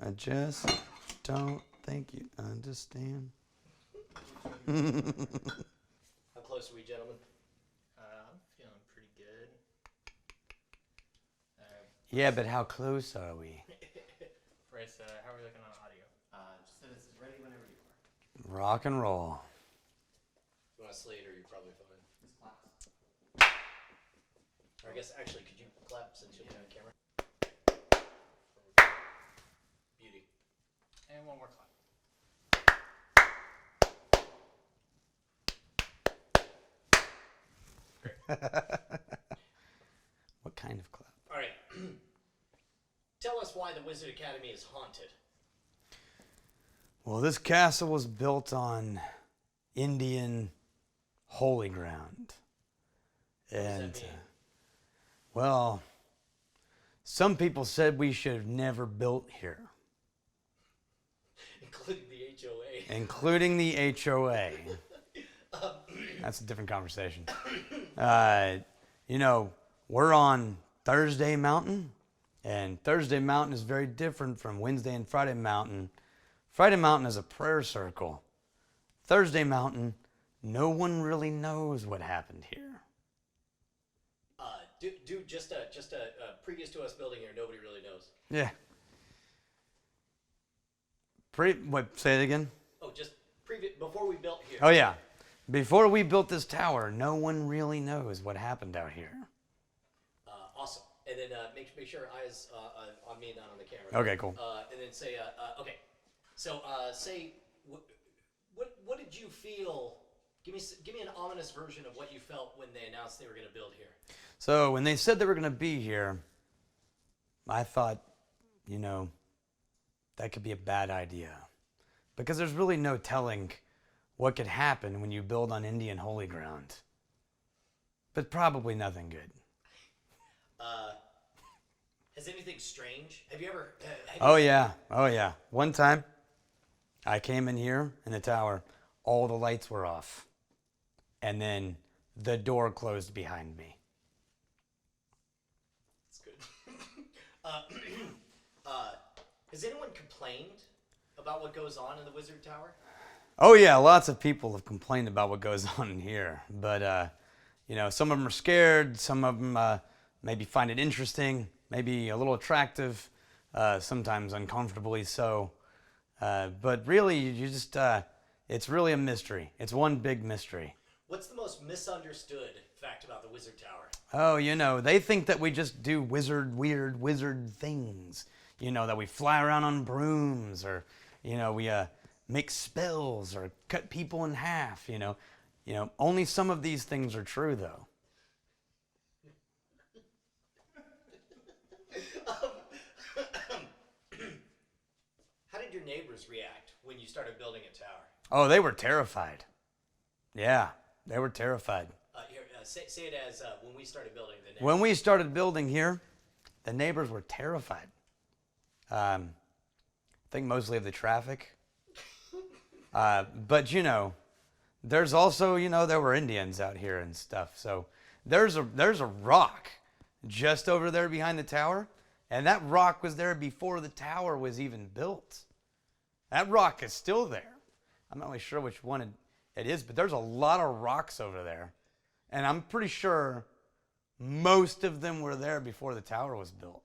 I just don't think you understand. How close are we, gentlemen? I'm feeling pretty good. Yeah, but how close are we? Bryce, how are we looking on audio? Just that it's ready whenever you are. Rock and roll. If you want to slate or you're probably fine. This class. Or I guess, actually, could you clap since you're on camera? Beauty. And one more clap. What kind of clap? All right. Tell us why the Wizard Academy is haunted. Well, this castle was built on Indian holy ground. What does And, that mean? well, some people said we should have never built here, Including the HOA. including the HOA. That's a different conversation. You know, we're on Thursday Mountain, and Thursday Mountain is very different from Wednesday and Friday Mountain. Friday Mountain is a prayer circle. Thursday Mountain, no one really knows what happened here. Dude, just previous to us building here, nobody really knows. Yeah. What? Say it again. Oh, just before we built here. Oh yeah. Before we built this tower, no one really knows what happened out here. Awesome. And then make sure eyes on me, not on the camera. Okay, cool. And then say, okay. So say, what did you feel? Give me an ominous version of what you felt when they announced they were going to build here. So when they said they were going to be here, I thought, you know, that could be a bad idea. Because there's really no telling what could happen when you build on Indian holy ground. But probably nothing good. Has anything strange? Have you ever? Oh yeah. One time, I came in here in the tower, all the lights were off. And then the door closed behind me. That's good. Has anyone complained about what goes on in the Wizard Tower? Oh yeah, lots of people have complained about what goes on in here. But, you know, some of them are scared. Some of them maybe find it interesting, maybe a little attractive, sometimes uncomfortably so. But really, you just, it's really a mystery. It's one big mystery. What's the most misunderstood fact about the Wizard Tower? Oh, you know, they think that we just do weird wizard things. You know, that we fly around on brooms, or, you know, we make spells or cut people in half, you know. You know, only some of these things are true, though. How did your neighbors react when you started building a tower? Oh, they were terrified. Yeah, they were terrified. Here, say it as when we started building the neighbors. When we started building here, the neighbors were terrified. I think mostly of the traffic. But, you know, there's also, you know, there were Indians out here and stuff. So there's a rock just over there behind the tower. And that rock was there before the tower was even built. That rock is still there. I'm not really sure which one it is, but there's a lot of rocks over there. And I'm pretty sure most of them were there before the tower was built.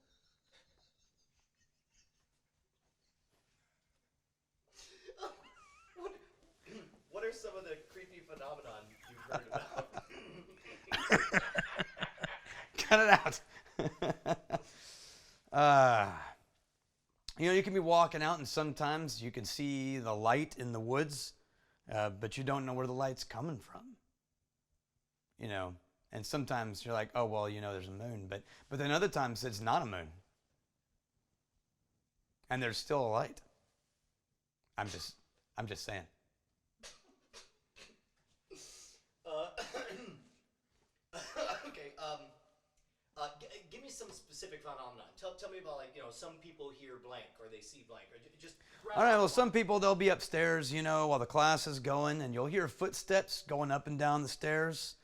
What are some of the creepy phenomenon you've heard about? Cut it out. You know, you can be walking out and sometimes you can see the light in the woods, but you don't know where the light's coming from. You know, and sometimes you're like, oh, well, you know, there's a moon. But then other times it's not a moon. And there's still a light. I'm just saying. Okay. Give me some specific phenomenon. Tell me about, like, you know, some people hear blank or they see blank, or just. All right. Well, some people, they'll be upstairs, you know, while the class is going, and you'll hear footsteps going up and down the stairs.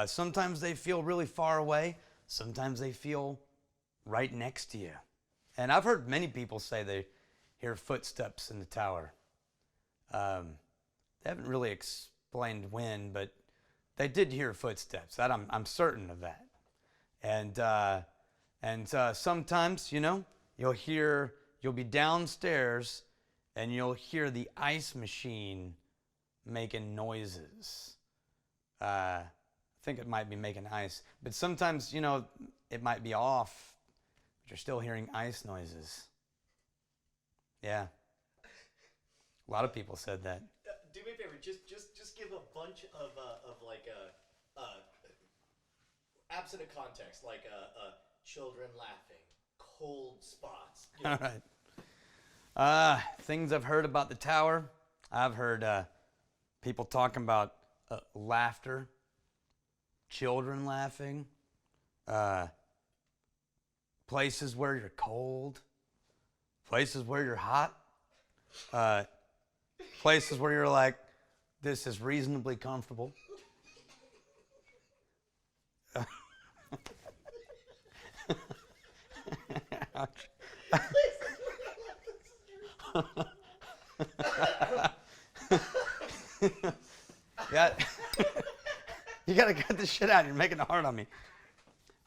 Sometimes they feel really far away. Sometimes they feel right next to you. And I've heard many people say they hear footsteps in the tower. They haven't really explained when, but they did hear footsteps. That I'm certain of that. And sometimes, you'll be downstairs and you'll hear the ice machine making noises. I think it might be making ice, but sometimes, it might be off, but you're still hearing ice noises. Yeah. A lot of people said that. Do me a favor, just give a bunch of absent of context, like children laughing, cold spots. All right. Things I've heard about the tower. I've heard people talking about laughter, children laughing, places where you're cold, places where you're hot, places where you're like, this is reasonably comfortable. Yeah. You gotta cut this shit out. You're making it hard on me.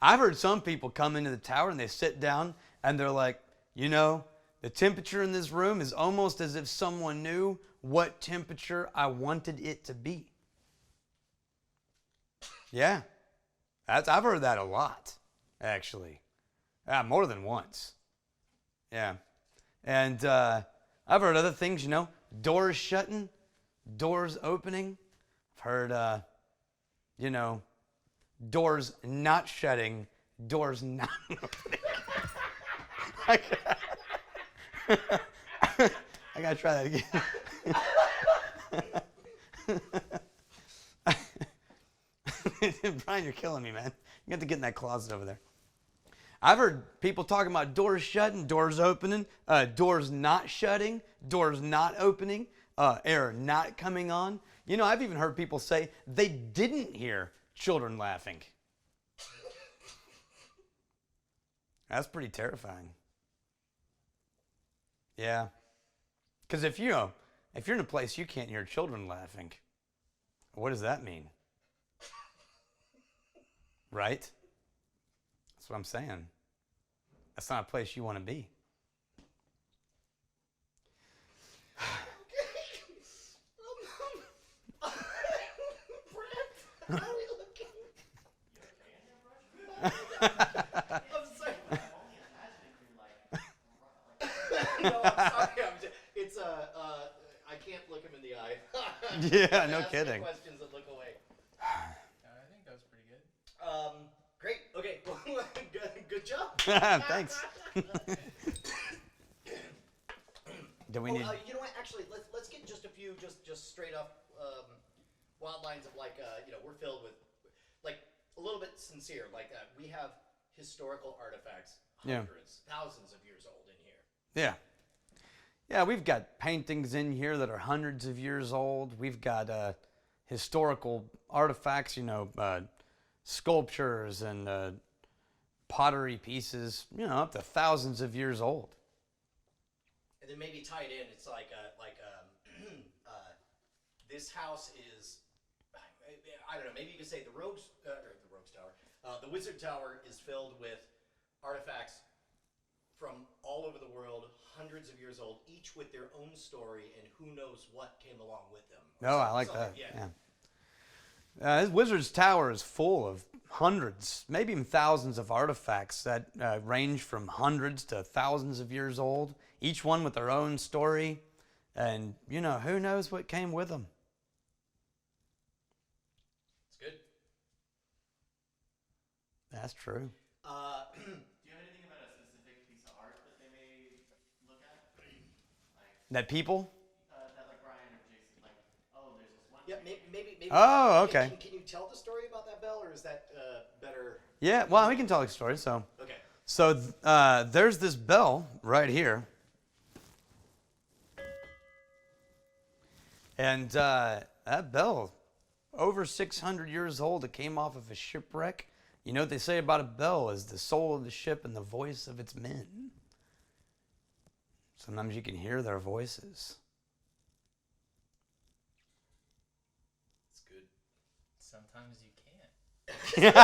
I've heard some people come into the tower and they sit down and they're like, the temperature in this room is almost as if someone knew what temperature I wanted it to be. Yeah. I've heard that a lot, actually. More than once. Yeah. And I've heard other things, doors shutting, doors opening. I've heard, doors not shutting, doors not opening. I gotta try that again. Brian, you're killing me, man. You have to get in that closet over there. I've heard people talking about doors shutting, doors opening, doors not shutting, doors not opening, air not coming on. I've even heard people say they didn't hear children laughing. That's pretty terrifying. Yeah. Because if you're in a place you can't hear children laughing, what does that mean? Right? That's what I'm saying. That's not a place you want to be. Brent, how are we looking? I'm sorry. No, I'm sorry. It's I can't look him in the eye. Yeah, no Ask kidding. Questions and look away. I think that was pretty good. Great. Okay. Good job. Thanks. Do we need? You know what? Actually, let's get just a few just straight up wild lines of we're filled with a little bit sincere. We have historical artifacts, hundreds, thousands of years old in here. Yeah. Yeah, we've got paintings in here that are hundreds of years old. We've got historical artifacts, sculptures and pottery pieces, up to thousands of years old. And then maybe tied in, it's this house is, I don't know, maybe you could say the Rogues Tower, the Wizard Tower is filled with artifacts from all over the world, hundreds of years old, each with their own story, and who knows what came along with them. Oh, I like that. Yeah. This Wizard's Tower is full of hundreds, maybe even thousands of artifacts that range from hundreds to thousands of years old, each one with their own story, and, who knows what came with them. It's good. That's true. Do you have anything about a specific piece of art that they may look at? That people? That Brian or Jason, there's this one. Yeah, maybe. Oh, okay. Can you tell the story about that bell, or is that better? Yeah, well, we can tell a story. So, Okay. So there's this bell right here. And that bell, over 600 years old, it came off of a shipwreck. You know what they say about a bell is the soul of the ship and the voice of its men. Sometimes you can hear their voices. It's good. Sometimes you can't.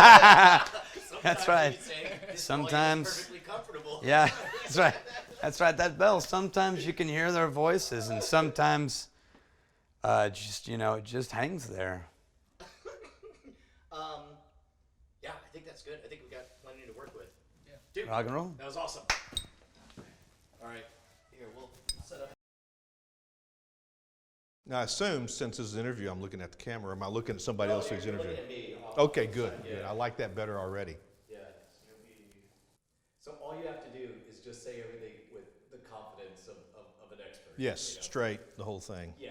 That's right. You say, this Sometimes- volume is perfectly comfortable. Yeah, that's right. That's right. That bell. Sometimes you can hear their voices, and sometimes, just it just hangs there. Yeah, I think that's good. I think we got plenty to work with. Yeah. Dude, Rock and roll. that was awesome. All right, here we'll set up. Now, I assume since this is an interview, I'm looking at the camera. Am I looking at somebody else who's You're interviewing? looking at me. Okay, good. Good. I like that better already. Yeah. So all you have to do is just say everything with the confidence of an expert. Yes, you know? straight, the whole thing. Yeah.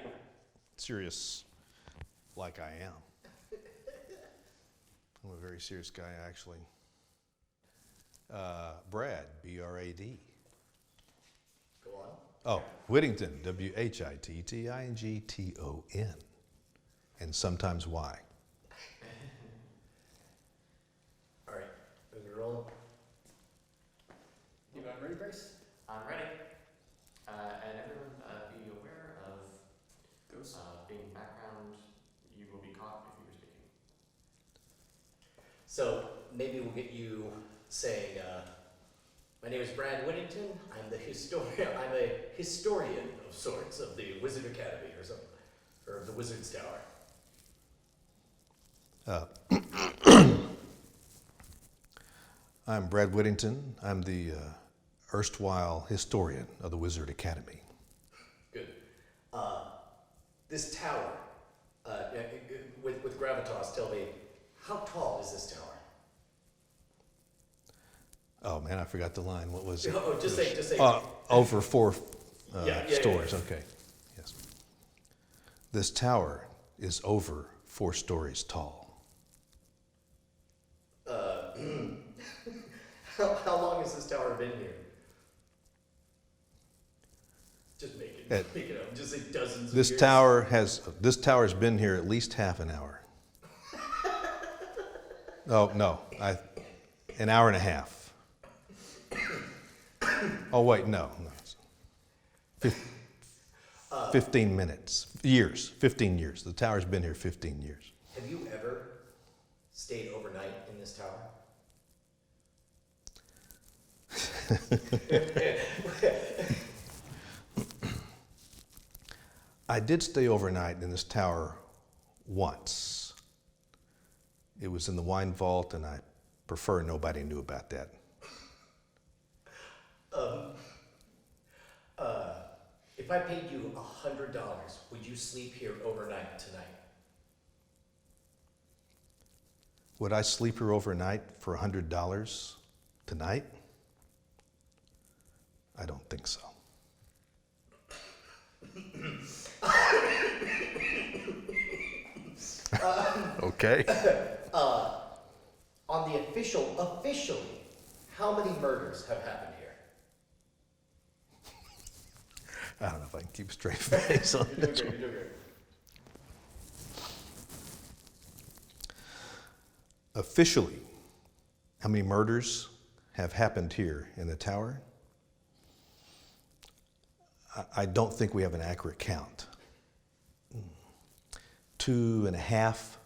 Serious, like I am. I'm a very serious guy, actually. Brad, B-R-A-D. Go on. Oh, Whittington, W-H-I-T-T-I-N-G-T-O-N. And sometimes Y. All right, are we rolling? You about ready, Bryce? I'm ready. And everyone be aware of being background. You will be caught if you were speaking. So maybe we'll get you saying, my name is Brad Whittington. I'm the historian. I'm a historian of sorts of the Wizard Academy or something, or of the Wizard's Tower. I'm Brad Whittington. I'm the erstwhile historian of the Wizard Academy. Good. This tower, with gravitas, tell me, how tall is this tower? Oh man, I forgot the line. What was it? Oh, just say. Over four Yeah. stories. Okay. Yes. This tower is over 4 stories tall. How long has this tower been here? Just make it up. Just say dozens of This years. this tower's been here at least half an hour. Oh no, an hour and a half. Oh wait, no. 15 minutes. Years. 15 years. The tower's been here 15 years. Have you ever stayed overnight in this tower? I did stay overnight in this tower once. It was in the wine vault, and I prefer nobody knew about that. If I paid you $100, would you sleep here overnight tonight? Would I sleep here overnight for $100 tonight? I don't think so. Okay. On the officially, how many murders have happened here? I don't know if I can keep a straight face on this one. You're doing great. Officially, how many murders have happened here in the tower? I don't think we have an accurate count. 2.5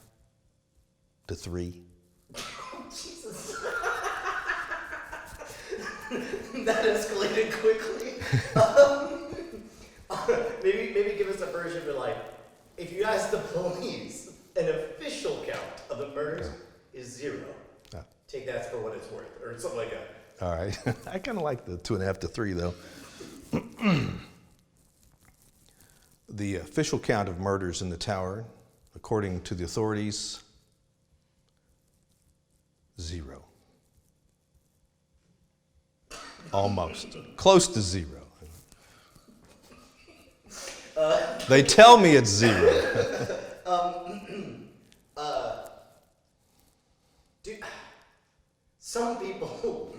to 3. Jesus. That escalated quickly. Maybe give us a version of like, if you ask the police, an official count of the murders is 0. Take that for what it's worth, or something like that. All right. I kind of like the 2.5 to 3, though. The official count of murders in the tower, according to the authorities, 0. Almost. Close to 0. They tell me it's 0. Some people,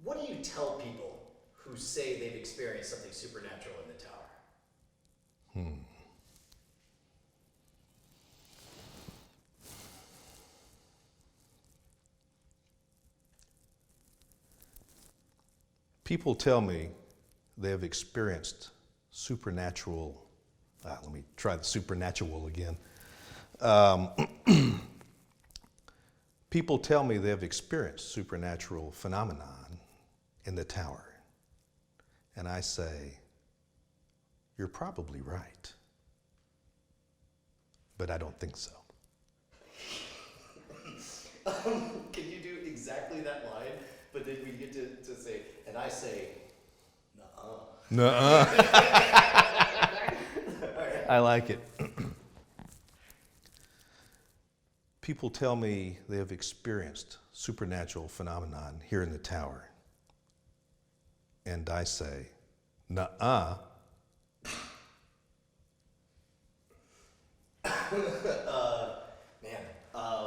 what do you tell people who say they've experienced something supernatural in the tower? People tell me they have experienced supernatural, let me try the supernatural again. People tell me they have experienced supernatural phenomenon in the tower. And I say, you're probably right. But I don't think so. Can you do exactly that line? But then we get to say, and I say, nuh-uh. Nuh-uh. I like it. People tell me they have experienced supernatural phenomenon here in the tower. And I say, nuh-uh.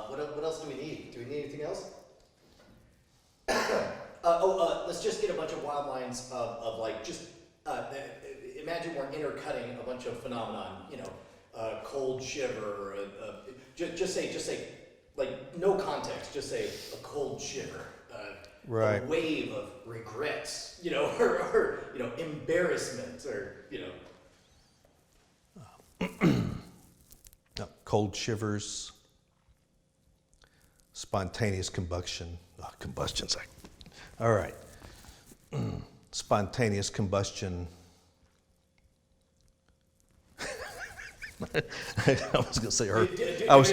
What else do we need? Do we need anything else? Let's just get a bunch of wild lines of like just imagine we're intercutting a bunch of phenomenon. You know, cold shiver. Just say like no context. Just say a cold shiver. Right. A wave of regrets. You know, or you know embarrassment, or you know. Cold shivers, spontaneous combustion. All right. Spontaneous combustion. I was going to say herpes. I was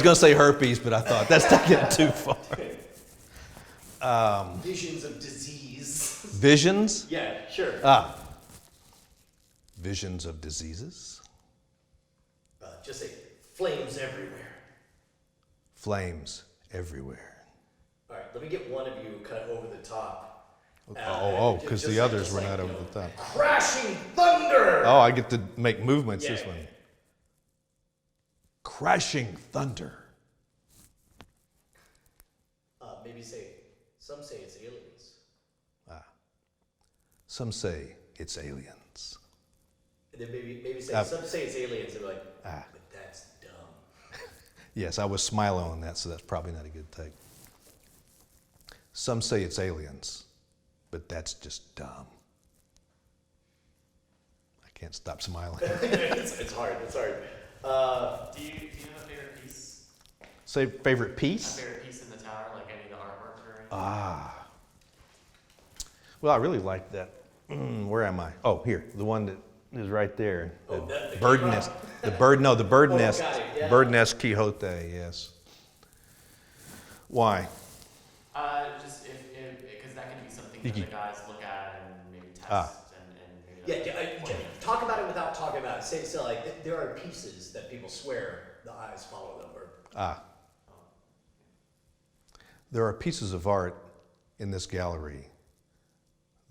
going to say herpes, but I thought that's taking it too far. Visions of disease. Visions? Yeah, sure. Visions of diseases. Just say flames everywhere. Flames everywhere. All right, let me get one of you kind of over the top. Because the others were not over the top. Crashing thunder! Oh, I get to make movements this Yeah. one. Crashing thunder. Maybe say, some say it's aliens. Some say it's aliens. And then maybe say, some say it's aliens, and they're like, but that's dumb. Yes, I was smiling on that, so that's probably not a good take. Some say it's aliens, but that's just dumb. I can't stop smiling. It's hard, it's hard. Do you have a favorite piece? Say favorite piece? A favorite piece in the tower, like any of the artwork or anything? Well, I really like that. Where am I? Oh, here, the one that is right there. the bird Quixote? nest. The bird nest. got it, yeah. Bird nest Quixote. Yes. Why? Just because that can be something You that the keep- guys look at and maybe test and maybe. Talk about it without talking about it. Say like, there are pieces that people swear the eyes follow them, or There are pieces of art in this gallery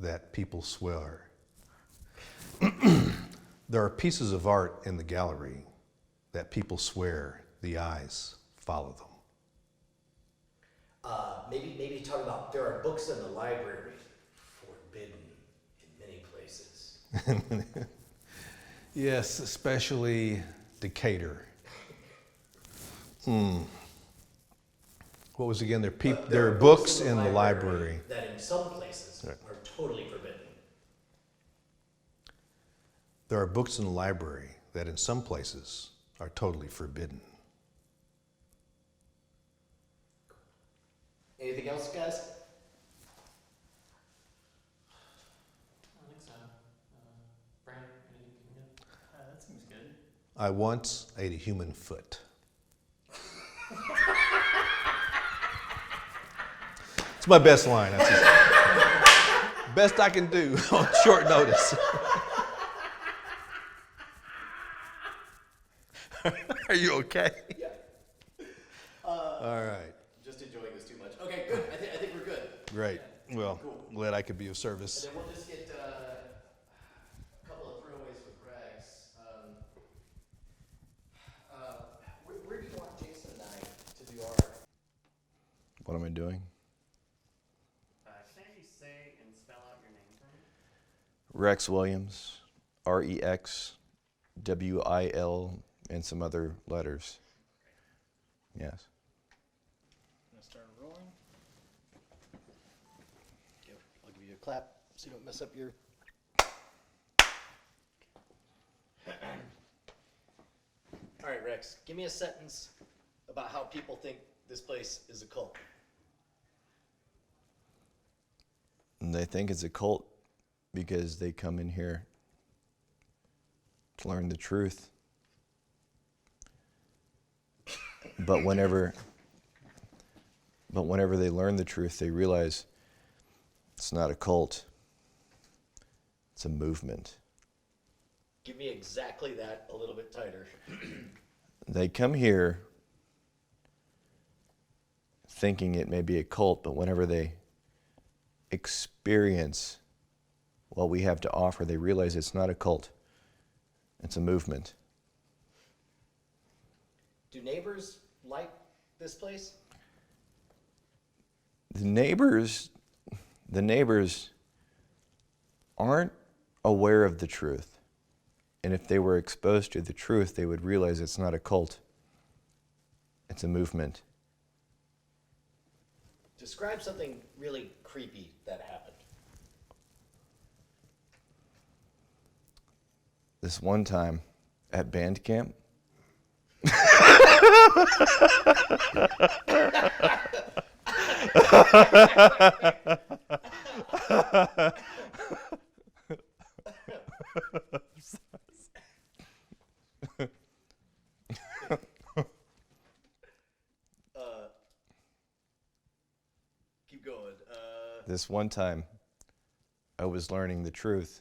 that people swear. There are pieces of art in the gallery that people swear the eyes follow them. maybe talk about there are books in the library forbidden in many places. Yes, especially Decatur. What was again? There are books in the library. That in some places Right. are totally forbidden. There are books in the library that in some places are totally forbidden. Anything else, guys? I don't think so. Brandon, anything good? That seems good. I once ate a human foot. It's my best line. That's just best I can do on short notice. Are you okay? Yeah. All right. Just enjoying this too much. Okay, good. I think we're good. Great. Well, Cool. glad I could be of service. And then we'll just get a couple of throwaways with Rex. Where do you want Jason and I to do our? What am I doing? Can you say and spell out your name for me? Rex Williams, REX, WIL, and some other letters. Yes. I'm gonna start rolling. I'll give you a clap. so you don't mess up your. All right, Rex, give me a sentence about how people think this place is a cult. And they think it's a cult because they come in here to learn the truth. But whenever they learn the truth, they realize it's not a cult. It's a movement. Give me exactly that a little bit tighter. They come here thinking it may be a cult, but whenever they experience what we have to offer, they realize it's not a cult. It's a movement. Do neighbors like this place? The neighbors aren't aware of the truth. And if they were exposed to the truth, they would realize it's not a cult. It's a movement. Describe something really creepy that happened. This one time at band camp, Keep going. this one time I was learning the truth.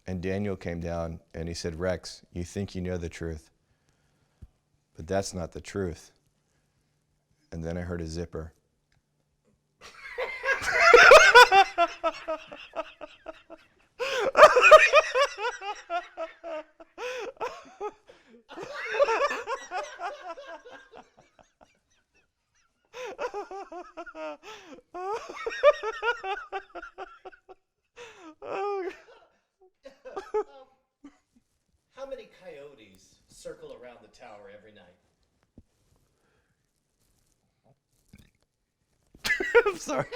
And Daniel came down and he said, Rex, you think you know the truth, but that's not the truth. And then I heard a zipper. How many coyotes circle around the tower every night? I'm sorry.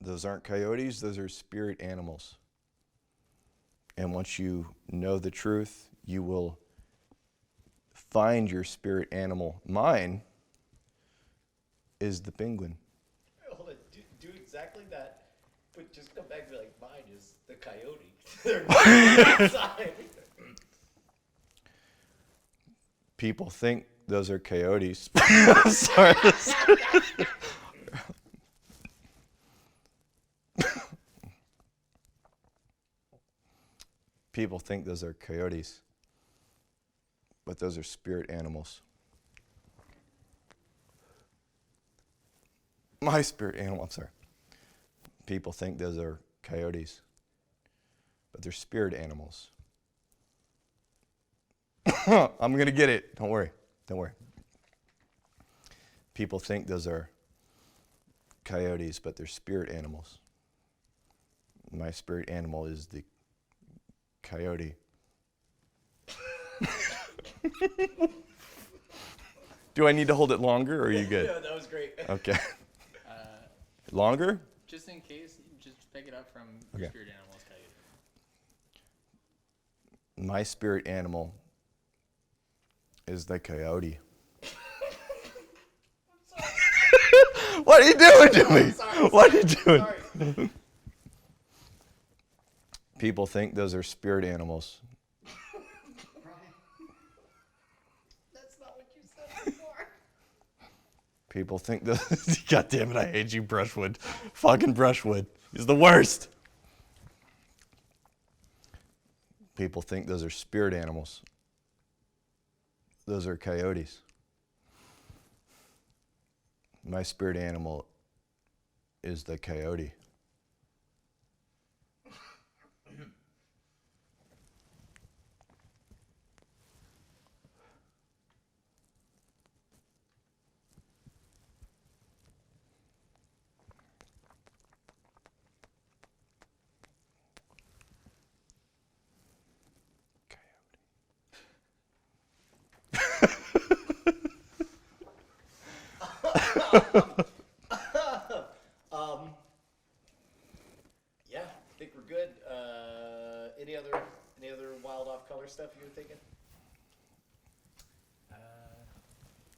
Those aren't coyotes, those are spirit animals. And once you know the truth, you will find your spirit animal. Mine is the penguin. Hold on, do exactly that, but just come back and be like, mine is the coyote. They're not outside. People think those are coyotes. Sorry. People think those are coyotes, but those are spirit animals. My spirit animal, I'm sorry. People think those are coyotes, but they're spirit animals. I'm going to get it. Don't worry. Don't worry. People think those are coyotes, but they're spirit animals. My spirit animal is the coyote. Do I need to hold it longer, or are you good? Yeah, that was great. Okay. Longer? Just in case, just pick it up from Okay. your spirit animal's coyote. My spirit animal is the coyote. What are you doing to me? What are you doing? Sorry. People think those are spirit animals. That's not what you said before. People think those. God damn it, I hate you, Brushwood. Fucking Brushwood. He's the worst. People think those are spirit animals. Those are coyotes. My spirit animal is the coyote. Yeah, I think we're good. Any other wild off color stuff you were thinking?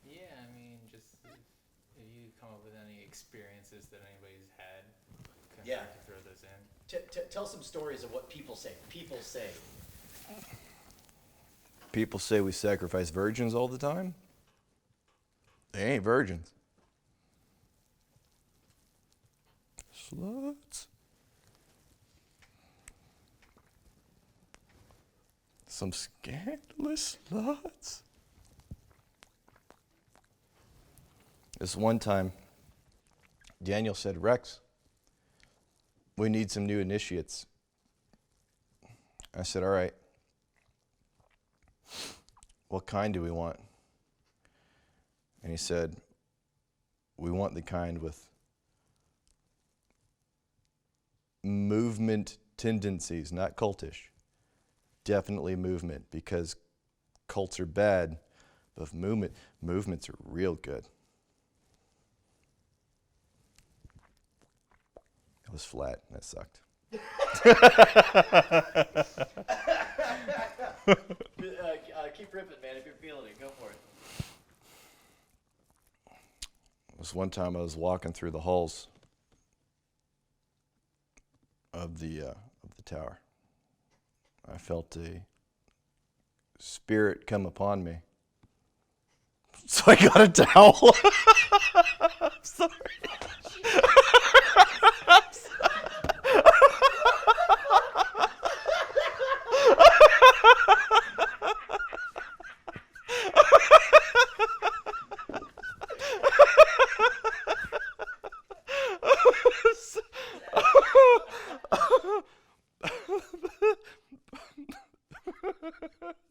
Yeah, I mean, just if you come up with any experiences that anybody's had, feel Yeah. free to throw those in. Tell some stories of what people say. People say. People say we sacrifice virgins all the time. They ain't virgins. Sluts. Some scandalous sluts. This one time, Daniel said, Rex, we need some new initiates. I said, all right. What kind do we want? And he said, we want the kind with movement tendencies, not cultish. Definitely movement, because cults are bad, but movements are real good. It was flat. That sucked. Keep ripping, man. If you're feeling it, go for it. This one time I was walking through the halls of the tower. I felt a spirit come upon me. So I got a towel. I'm sorry.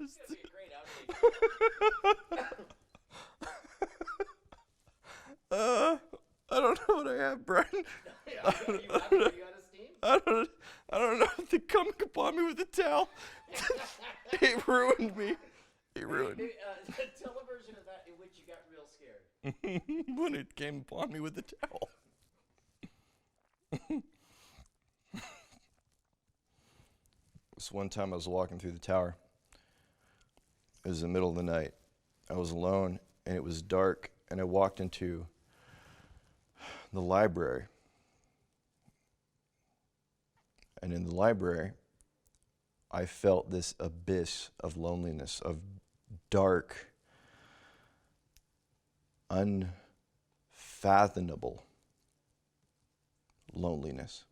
It's gonna be a great outtake. I don't know what I have, Brian. Are you happy? Are you out of steam? I don't know if they coming upon me with a towel. It ruined me. It ruined me. Tell a version of that in which you got real scared. When it came upon me with a towel. This one time I was walking through the tower. It was the middle of the night. I was alone and it was dark, and I walked into the library. And in the library, I felt this abyss of loneliness, of dark, unfathomable loneliness.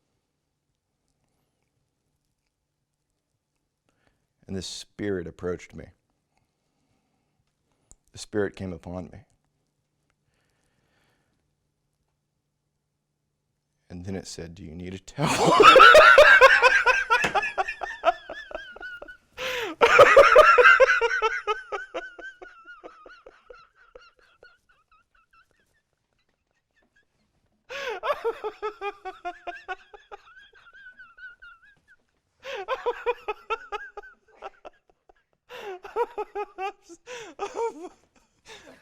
And this spirit approached me. The spirit came upon me. And then it said, "Do you need a towel?"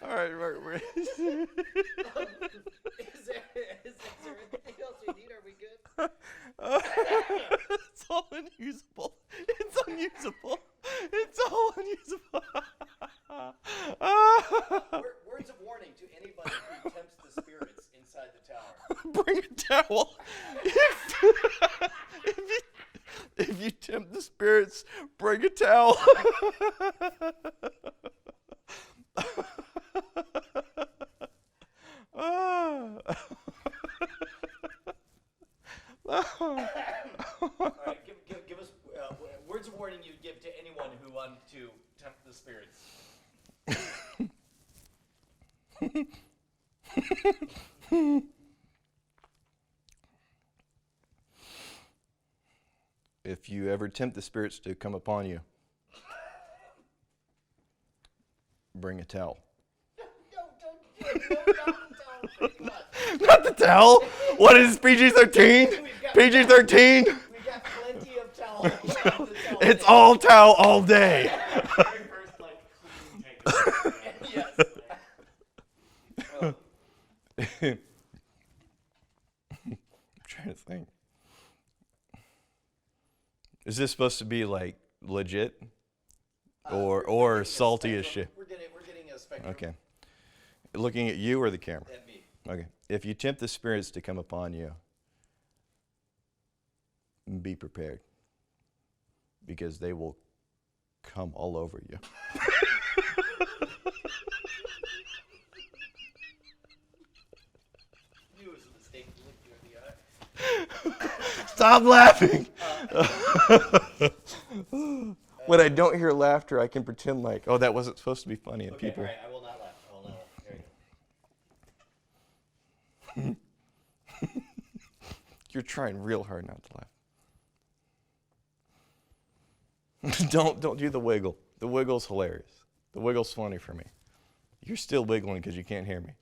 All right, right. Is there anything else we need? Are we good? It's all unusable. It's unusable. It's all unusable. Words of warning to anybody who tempts the spirits inside the tower. Bring a towel. If you tempt the spirits, bring a towel. All right, give us words of warning you'd give to anyone who wanted to tempt the spirits. If you ever tempt the spirits to come upon you, bring a towel. Not the towel. What is PG-13? PG-13. We got plenty of towels. It's all towel all day. Very first, like, clean take. Yes. I'm trying to think. Is this supposed to be like legit, or salty as shit? We're getting a spectrum. Okay. Looking at you or the camera? At me. Okay. If you tempt the spirits to come upon you, be prepared, because they will come all over you. Knew it was a mistake to look you in the eye. Stop laughing. When I don't hear laughter, I can pretend like, oh, that wasn't supposed to be funny, and Okay, people. all right, I will not laugh. I will not laugh. There you go. You're trying real hard not to laugh. Don't do the wiggle. The wiggle's hilarious. The wiggle's funny for me. You're still wiggling because you can't hear me.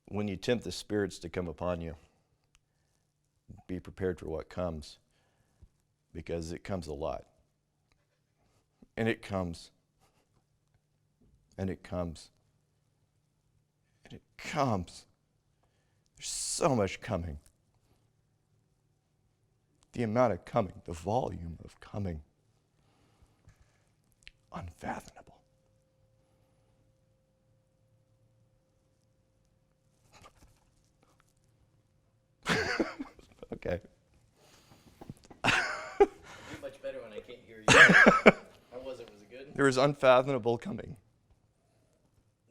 When you tempt the spirits to come upon you, be prepared for what comes, because it comes a lot. And it comes. And it comes. And it comes. There's so much coming. The amount of coming, the volume of coming, unfathomable. Okay. Do much better when I can't hear you. How was it? Was it good? There is unfathomable coming.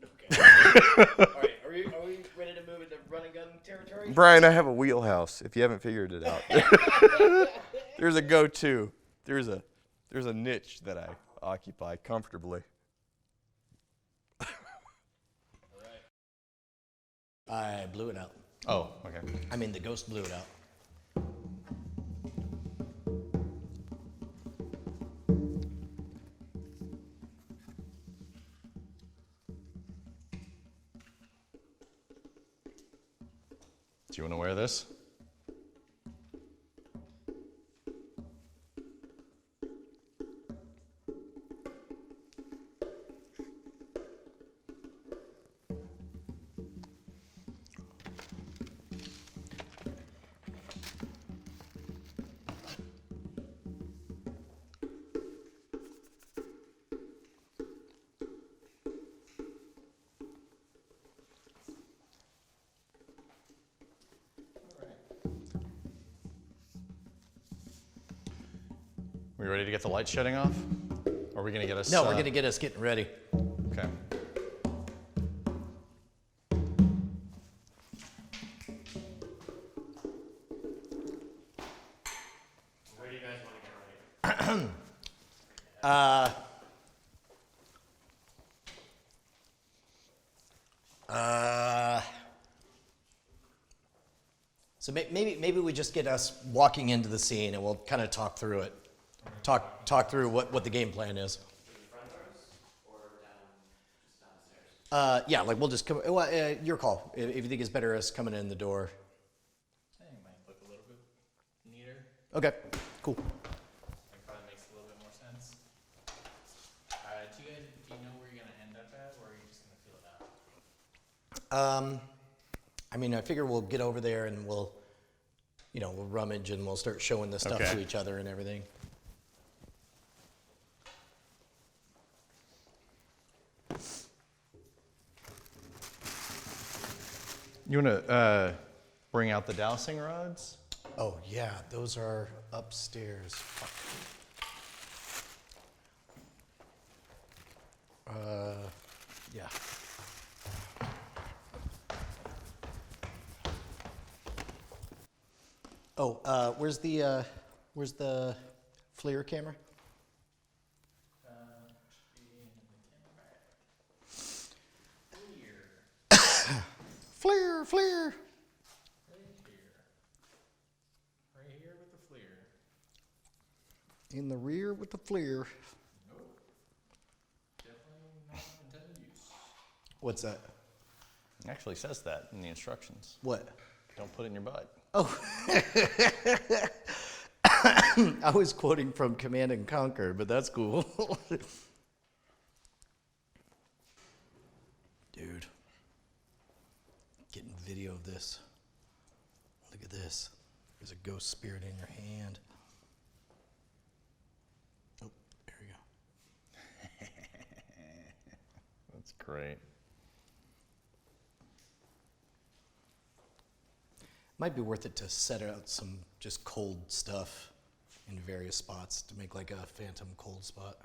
Okay. All right. Are we ready to move into run and gun territory? Brian, I have a wheelhouse, if you haven't figured it out. There's a go-to. There's a niche that I occupy comfortably. I blew it out. Oh, okay. I mean, the ghost blew it out. Do you want to wear this? We ready to get the lights shutting off? Or are we going to get us... No, we're going to get us getting ready. Okay. Where do you guys want to get ready? So maybe we just get us walking into the scene and we'll kind of talk through it. Talk through what the game plan is. Yeah, like we'll just come. Well, your call. If you think it's better us coming in the door. I think it might look a little bit neater. Okay, cool. It probably makes a little bit more sense. Do you know where you're gonna end up at, or are you just gonna feel it out? I mean, I figure we'll get over there and we'll rummage and we'll start showing the stuff Okay. to each other and everything. You want to bring out the dowsing rods? Oh yeah, those are upstairs. Fuck. Yeah. Oh, where's the FLIR camera? FLIR, FLIR. Right here with the FLIR. In the rear with the FLIR. Definitely not intended use. What's that? It actually says that in the instructions. What? Don't put it in your butt. Oh. I was quoting from Command and Conquer, but that's cool. video of this. Look at this. There's a ghost spirit in your hand. Oh, there we go. That's great. Might be worth it to set out some just cold stuff in various spots to make like a phantom cold spot.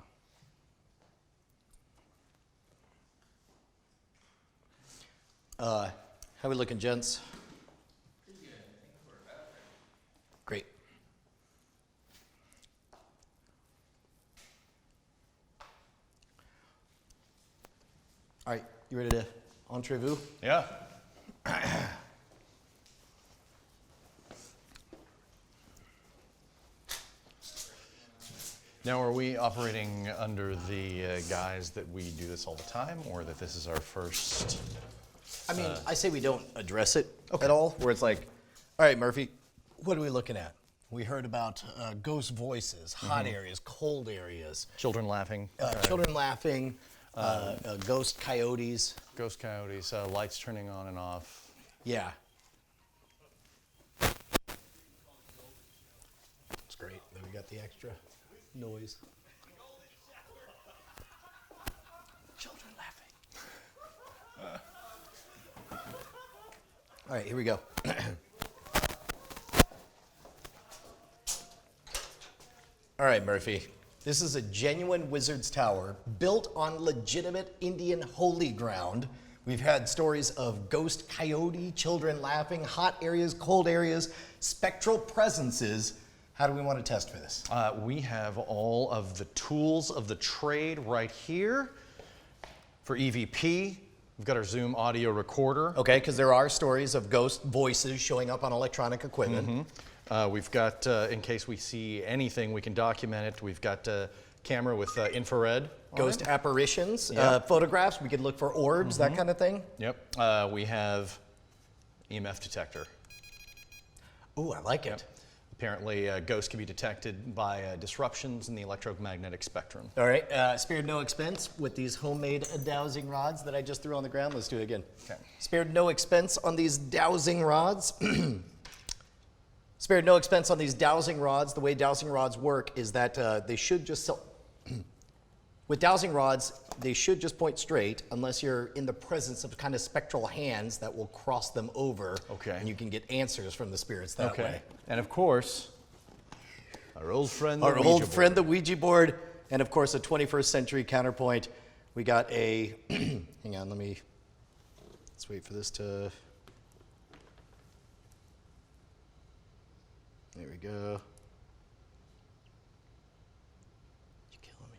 How we looking, gents? Pretty good. I think we're about ready. Great. All right, you ready to entree-vous? Yeah. Now, are we operating under the guise that we do this all the time, or that this is our first? I mean, I say we don't address it at all, where it's like, all right, Murphy, what are we looking at? We heard about ghost voices, hot areas, cold areas, Children laughing. children laughing, ghost coyotes. Ghost coyotes, lights turning on and off. Yeah. It's great that we got the extra noise. Children laughing. All right, here we go. All right, Murphy. This is a genuine wizard's tower built on legitimate Indian holy ground. We've had stories of ghost coyote, children laughing, hot areas, cold areas, spectral presences. How do we want to test for this? We have all of the tools of the trade right here. For EVP, we've got our Zoom audio recorder. Okay, because there are stories of ghost voices showing up on electronic equipment. We've got, in case we see anything, we can document it. We've got a camera with infrared. on Ghost it. apparitions, Yep. photographs, we could look for orbs, that kind of thing. Yep. We have EMF detector. Ooh, I like it. Apparently, ghosts can be detected by disruptions in the electromagnetic spectrum. All right, spared no expense with these homemade dowsing rods that I just threw on the ground. Let's do it again. Okay. Spared no expense on these dowsing rods. Spared no expense on these dowsing rods. The way dowsing rods work is that they should just with dowsing rods, they should just point straight unless you're in the presence of kind of spectral hands that will cross them over. Okay. And you can get answers from the spirits that way. And of course, our old friend, Our old friend, the Ouija board, and of course, a 21st century counterpoint. We got a, hang on, let's wait for this to, there we go. You're killing me.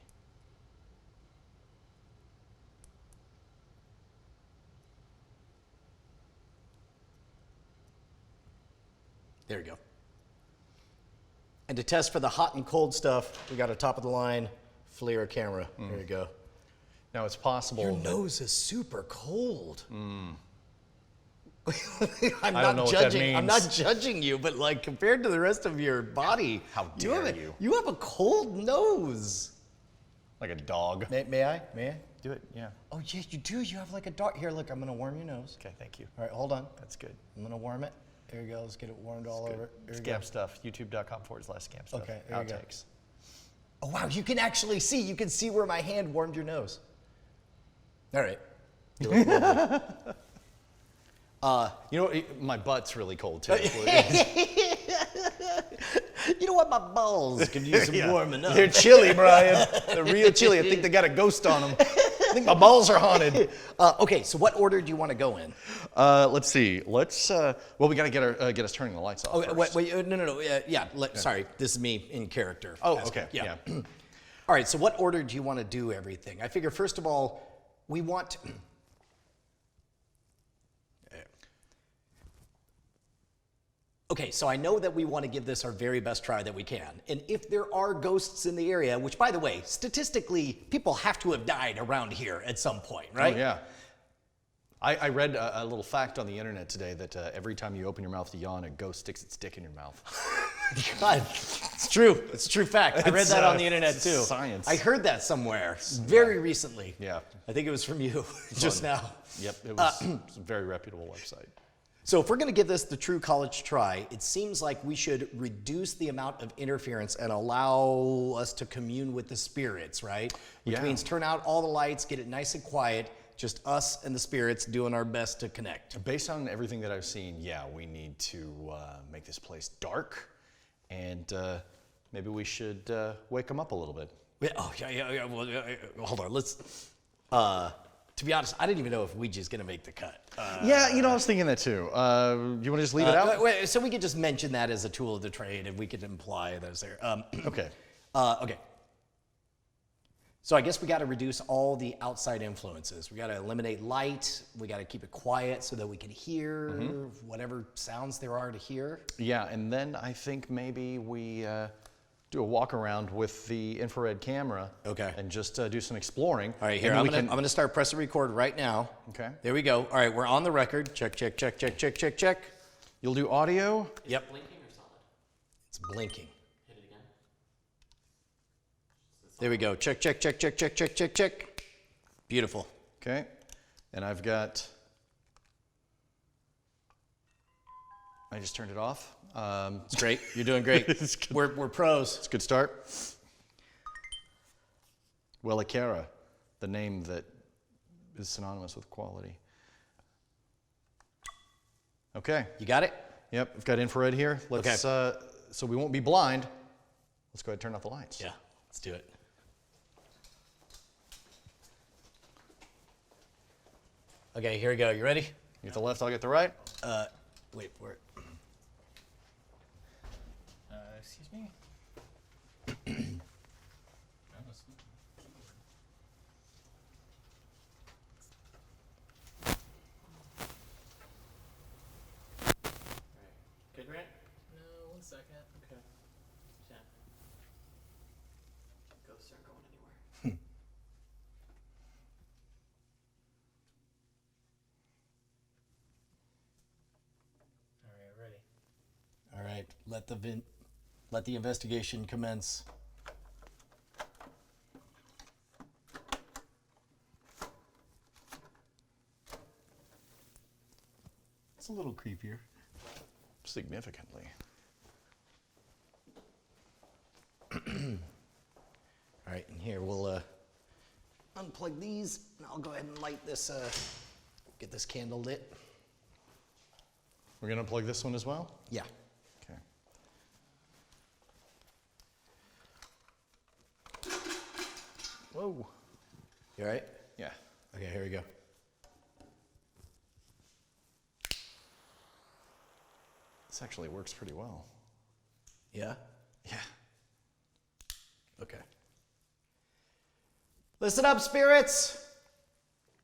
There we go. And to test for the hot and cold stuff, we got a top of the line FLIR camera. There you go. Now it's possible. Your nose is super cold. I'm I don't know not what that judging. I'm not means. judging you, but like compared to the rest of your body, How dare you. You have a cold nose. Like a dog. May I? May I? Do it, yeah. Oh yeah, you do. You have like a dog. Here, look. I'm gonna warm your nose. Okay, thank you. All right, hold on. That's good. I'm gonna warm it. There you go. Let's get it warmed all over. There you Scam go. stuff, youtube.com/scam stuff. Okay, there you go. Outtakes. Oh wow, you can actually see. You can see where my hand warmed your nose. All right. You look lovely. You know, my butt's really cold too. You know what? My balls could use some warming up. They're chilly, Brian. They're real chilly. I think they got a ghost on them. I think my balls are haunted. Okay, so what order do you want to go in? Let's see. Let's. Well, we got to get us turning the lights off. Oh, first. wait, no. Sorry, this is me in character. Oh, asking. okay. Yeah. All right, so what order do you want to do everything? I figure, first of all, we want. Okay, so I know that we want to give this our very best try that we can. And if there are ghosts in the area, which, by the way, statistically, people have to have died around here at some point, right? Oh, yeah. I read a little fact on the internet today that every time you open your mouth to yawn, a ghost sticks its dick in your mouth. God, it's true. It's a true fact. I read It's, that on the internet too. science. I heard that somewhere very recently. Yeah. I think it was from you just now. Yep, it was a very reputable website. So if we're going to give this the true college try, it seems like we should reduce the amount of interference and allow us to commune with the spirits, right? Which Yeah. means turn out all the lights, get it nice and quiet, just us and the spirits doing our best to connect. Based on everything that I've seen, yeah, we need to make this place dark, and maybe we should wake them up a little bit. Yeah. Well, hold on. Let's. To be honest, I didn't even know if Ouija's gonna make the cut. Yeah, I was thinking that too. You want to just leave it out? Wait, so we could just mention that as a tool of the trade, and we could imply that it's there. Okay. Okay. So I guess we got to reduce all the outside influences. We got to eliminate light. We got to keep it quiet so that we can hear whatever sounds there are to hear. Yeah, and then I think maybe we do a walk around with the infrared camera. Okay. And just do some exploring. All right, here And I'm we gonna can- I'm gonna start pressing record right now. Okay. There we go. All right, we're on the record. Check. You'll do audio. Yep. Blinking or solid? It's blinking. Hit it again. There we go. Check. Beautiful. Okay. And I've got. I just turned it off. It's great. You're doing great. It's good. We're pros. It's a good start. Wellicara, the name that is synonymous with quality. Okay. You got it? Yep, we've got infrared here. Let's, so we won't be blind. Let's go ahead and turn off the lights. Yeah. Let's do it. Okay, here we go. You ready? You get the left, I'll get the right. Wait for it. Excuse me? No, it's not. Good, Grant? No, 1 second. Okay. Yeah. Ghosts aren't going anywhere. All right, ready. All right. Let the investigation commence. It's a little creepier. Significantly. All right, and here we'll unplug these, and I'll go ahead and light this. Get this candle lit. We're going to plug this one as well? Yeah. Okay. Whoa. You all right? Yeah. Okay, here we go. This actually works pretty well. Yeah? Yeah. Okay. Listen up, spirits.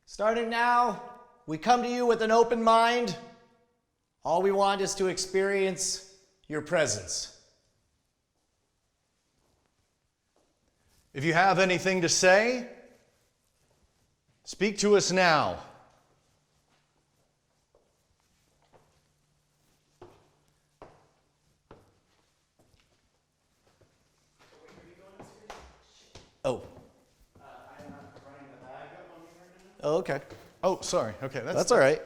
Starting now, we come to you with an open mind. All we want is to experience your presence. If you have anything to say, speak to us now. Oh. Oh, okay. Oh, sorry. Okay, That's all right.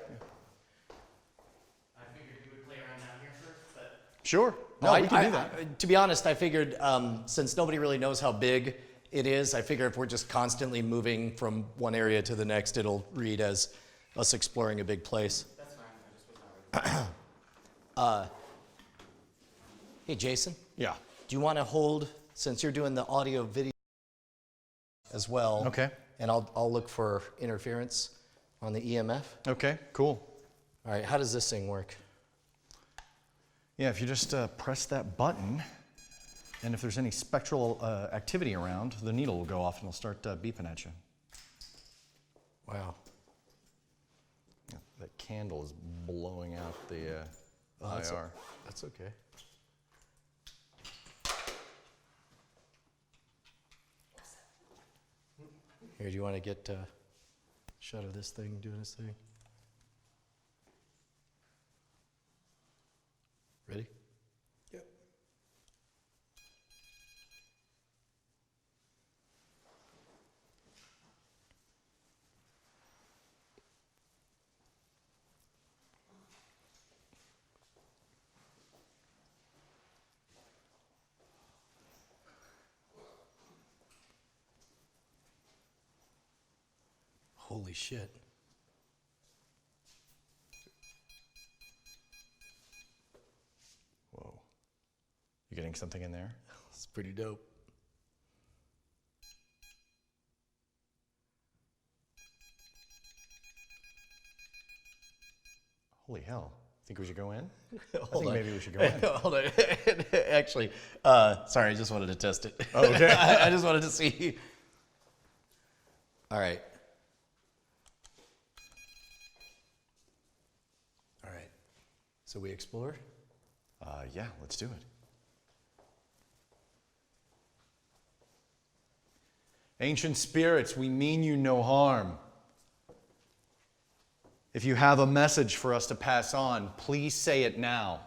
I figured you would play around down here first, but Sure. No, we can do that. To be honest, I figured since nobody really knows how big it is, I figure if we're just constantly moving from one area to the next, it'll read as us exploring a big place. that's fine. I just was not ready. Hey, Jason, Yeah. do you want to hold, since you're doing the audio video as well? Okay. And I'll look for interference on the EMF. Okay, cool. All right, how does this thing work? Yeah, if you just press that button, and if there's any spectral activity around, the needle will go off and it'll start beeping at you. Wow. Yeah, that candle is blowing out the that's IR. That's okay. Here, do you want to get a shot of this thing doing its thing? Ready? Yep. Holy shit. Whoa. You getting something in there? It's pretty dope. Holy hell. Think we should go in? Hold I think on. maybe we should go in. Hold on. Actually, sorry, I just wanted to test it. Oh, okay. I just wanted to see. All right. All right. So we explore? Yeah, let's do it. Ancient spirits, we mean you no harm. If you have a message for us to pass on, please say it now.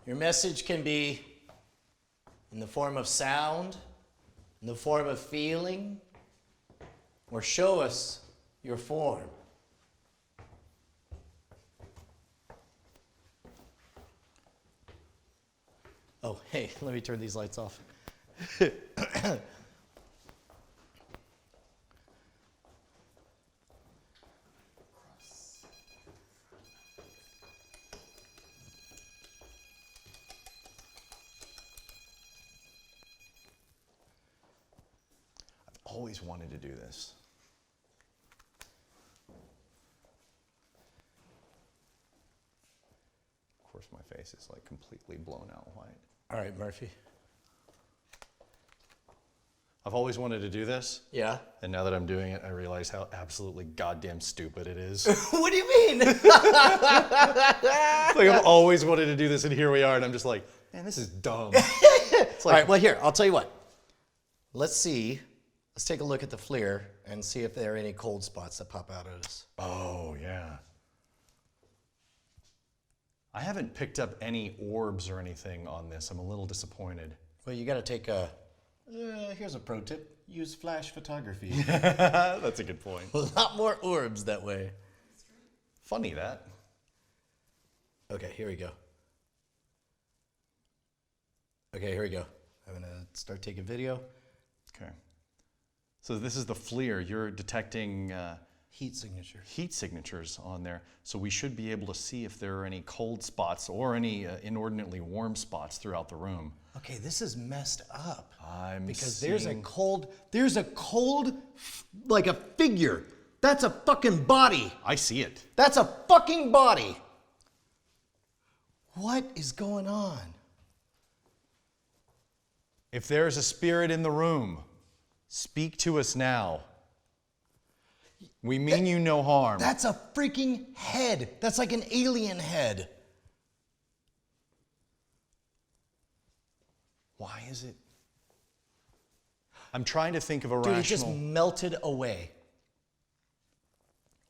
Your message can be in the form of sound, in the form of feeling, or show us your form. Oh, hey, let me turn these lights off. Always wanted to do this. Of course, my face is like completely blown out white. All right, Murphy. I've always wanted to do this, Yeah? and now that I'm doing it, I realize how absolutely goddamn stupid it is. What do you mean? Like I've always wanted to do this, and here we are, and I'm just like, man, this is dumb. It's All like, right, well, here, I'll tell you what. Let's take a look at the FLIR and see if there are any cold spots that pop out at us. oh yeah. I haven't picked up any orbs or anything on this. I'm a little disappointed. Well, you got to take a. Here's a pro tip: use flash photography. That's a good point. A lot more orbs that way. Funny that. Okay, here we go. Okay, here we go. I'm gonna start taking video. Okay. So this is the FLIR. You're detecting Heat signature. heat signatures on there. So we should be able to see if there are any cold spots or any inordinately warm spots throughout the room. Okay, this is messed up. I'm because seeing... there's a cold, like a figure. That's a fucking body. I see it. That's a fucking body. What is going on? If there is a spirit in the room, speak to us now. We mean you no harm. That's a freaking head. That's like an alien head. Why is it? I'm trying to think of a Dude, it just rational... melted away.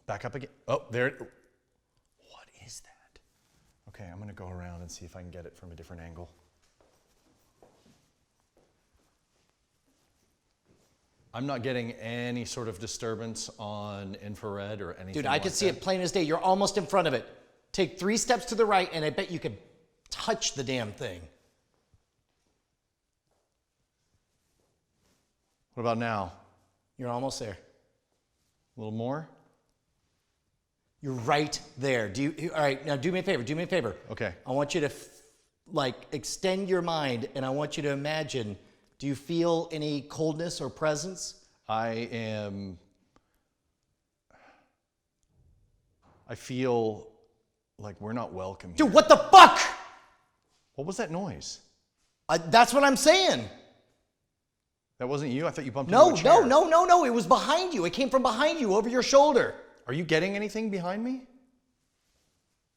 Back up again. Oh, there it... What is that? Okay, I'm going to go around and see if I can get it from a different angle. I'm not getting any sort of disturbance on infrared or anything. Dude, I could see it plain as day. You're almost in front of it. Take 3 steps to the right, and I bet you could touch the damn thing. What about now? You're almost there. A little more? You're right there. All right, now do me a favor. Do me a favor. Okay. I want you to extend your mind, and I want you to imagine. Do you feel any coldness or presence? I feel like we're not welcome here. Dude, what the fuck? What was that noise? That's what I'm saying. That wasn't you? I thought you bumped No, into a chair. no. It was behind you. It came from behind you, over your shoulder. Are you getting anything behind me?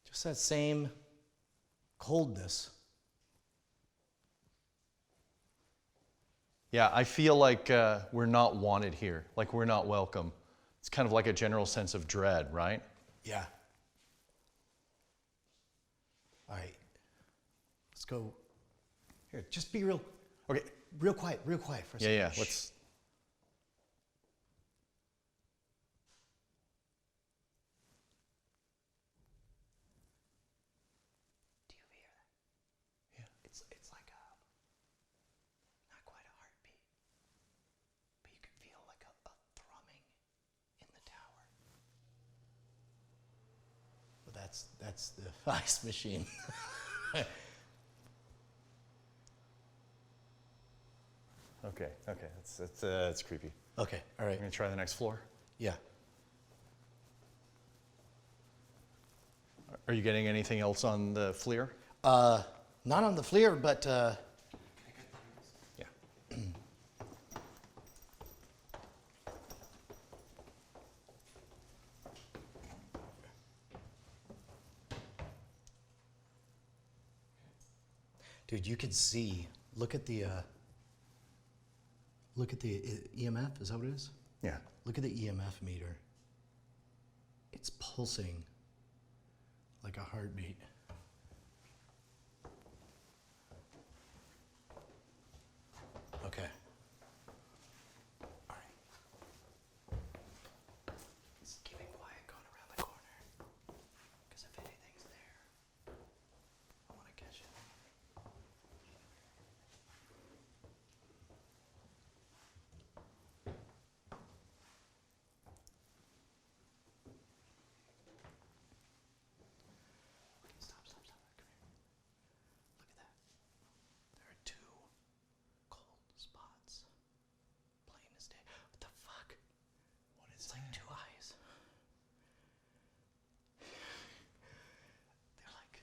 Just that same coldness. Yeah, I feel like we're not wanted here, like we're not welcome. It's kind of like a general sense of dread, right? Yeah. All right. Let's go. Here, just be real. Okay. Real quiet for a second. Yeah. Shh. Let's. Do you hear that? Yeah. It's like not quite a heartbeat, but you can feel like a thrumming. That's the ice machine. Okay, that's creepy. Okay, all right. I'm gonna try the next floor. Yeah. Are you getting anything else on the FLIR? Not on the FLIR, but Yeah. dude, you can see. Look at the EMF. Is that what it is? Yeah. Look at the EMF meter. It's pulsing like a heartbeat. Okay. All right. Let's keep it quiet going around the corner. Because if anything's there, I want to catch it. Okay, stop. Come here. Look at that. There are two cold spots. Plain as day. What the fuck? What is like two eyes? They're like.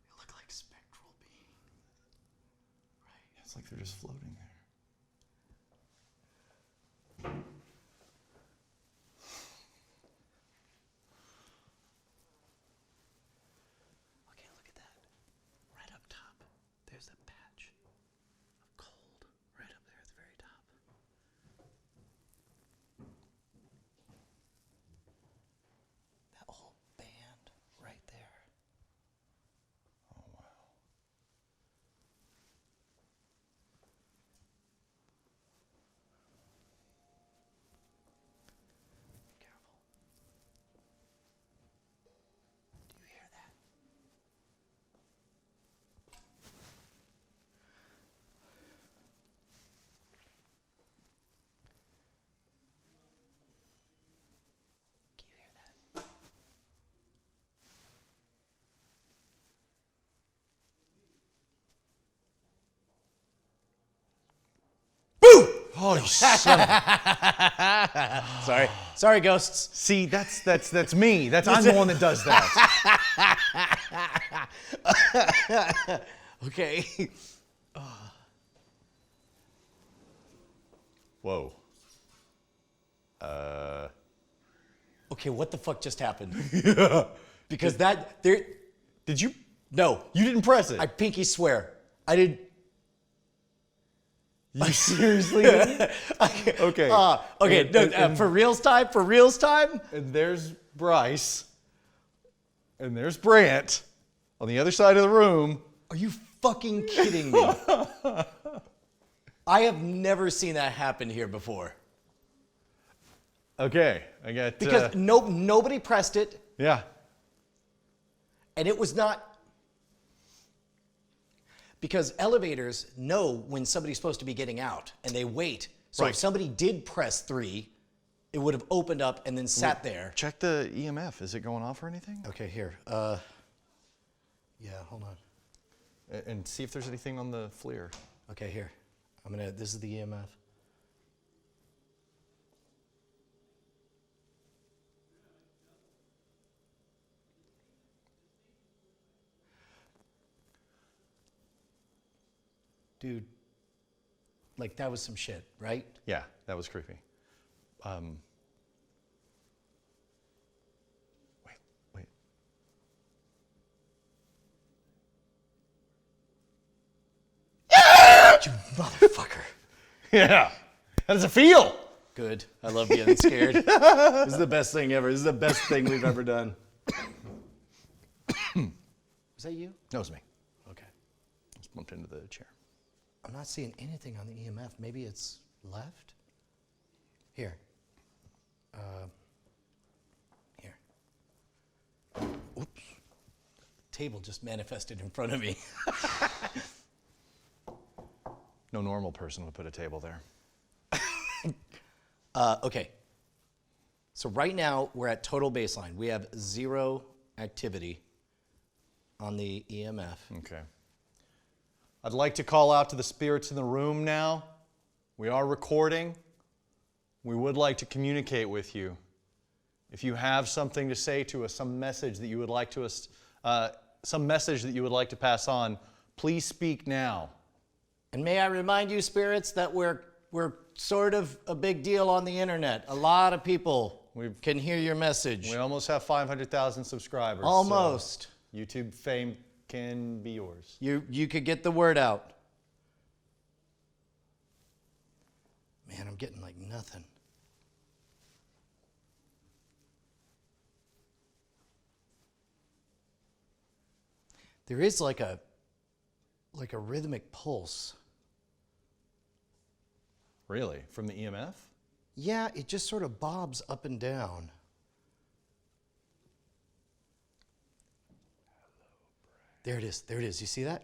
They look like spectral beings. Right? It's like they're just floating there. Okay, look at that. Right up top, there's a patch of cold right up there at the very top. That whole band right there. Oh wow. Careful. Do you hear that? Can you hear that? Oh, you son of a- Sorry, ghosts. See, that's me. I'm the one that does that. Okay. Whoa. Okay, what the fuck just happened? Yeah. Because that there. Did you? No, You didn't press it. I pinky swear, I did. You seriously? didn't? Okay. Okay. And- No, and- for reals time. For reals time. And there's Bryce. And there's Brant on the other side of the room. Are you fucking kidding me? I have never seen that happen here before. Okay, I got. Because nobody pressed it, Yeah. and it was not. Because elevators know when somebody's supposed to be getting out, and they wait. So Right. if somebody did press 3, it would have opened up and then sat there. Check the EMF. Is it going off or anything? Okay, here. Yeah, hold on. And see if there's anything on the FLIR. Okay, here. This is the E EMF. Dude, like that was some shit, right? Yeah, that was creepy. Wait. You motherfucker. Yeah. How does it feel? Good. I love getting scared. This is the best thing ever. This is the best thing we've ever done. Was that you? That was me. Okay. Just bumped into the chair. I'm not seeing anything on the EMF. Maybe it's left? Here. Here. Oops. Table just manifested in front of me. No normal person would put a table there. Okay. So right now we're at total baseline. We have 0 activity on the EMF. Okay. I'd like to call out to the spirits in the room now. We are recording. We would like to communicate with you. If you have something to say to us, some message that you would like to pass on, please speak now. And may I remind you, spirits, that we're sort of a big deal on the internet. A lot of people can hear your message. We almost have 500,000 subscribers. so Almost. YouTube fame can be yours. You could get the word out. Man, I'm getting like nothing. There is like a rhythmic pulse. Really? From the EMF? Yeah, it just sort of bobs up and down. There it is. There it is. You see that?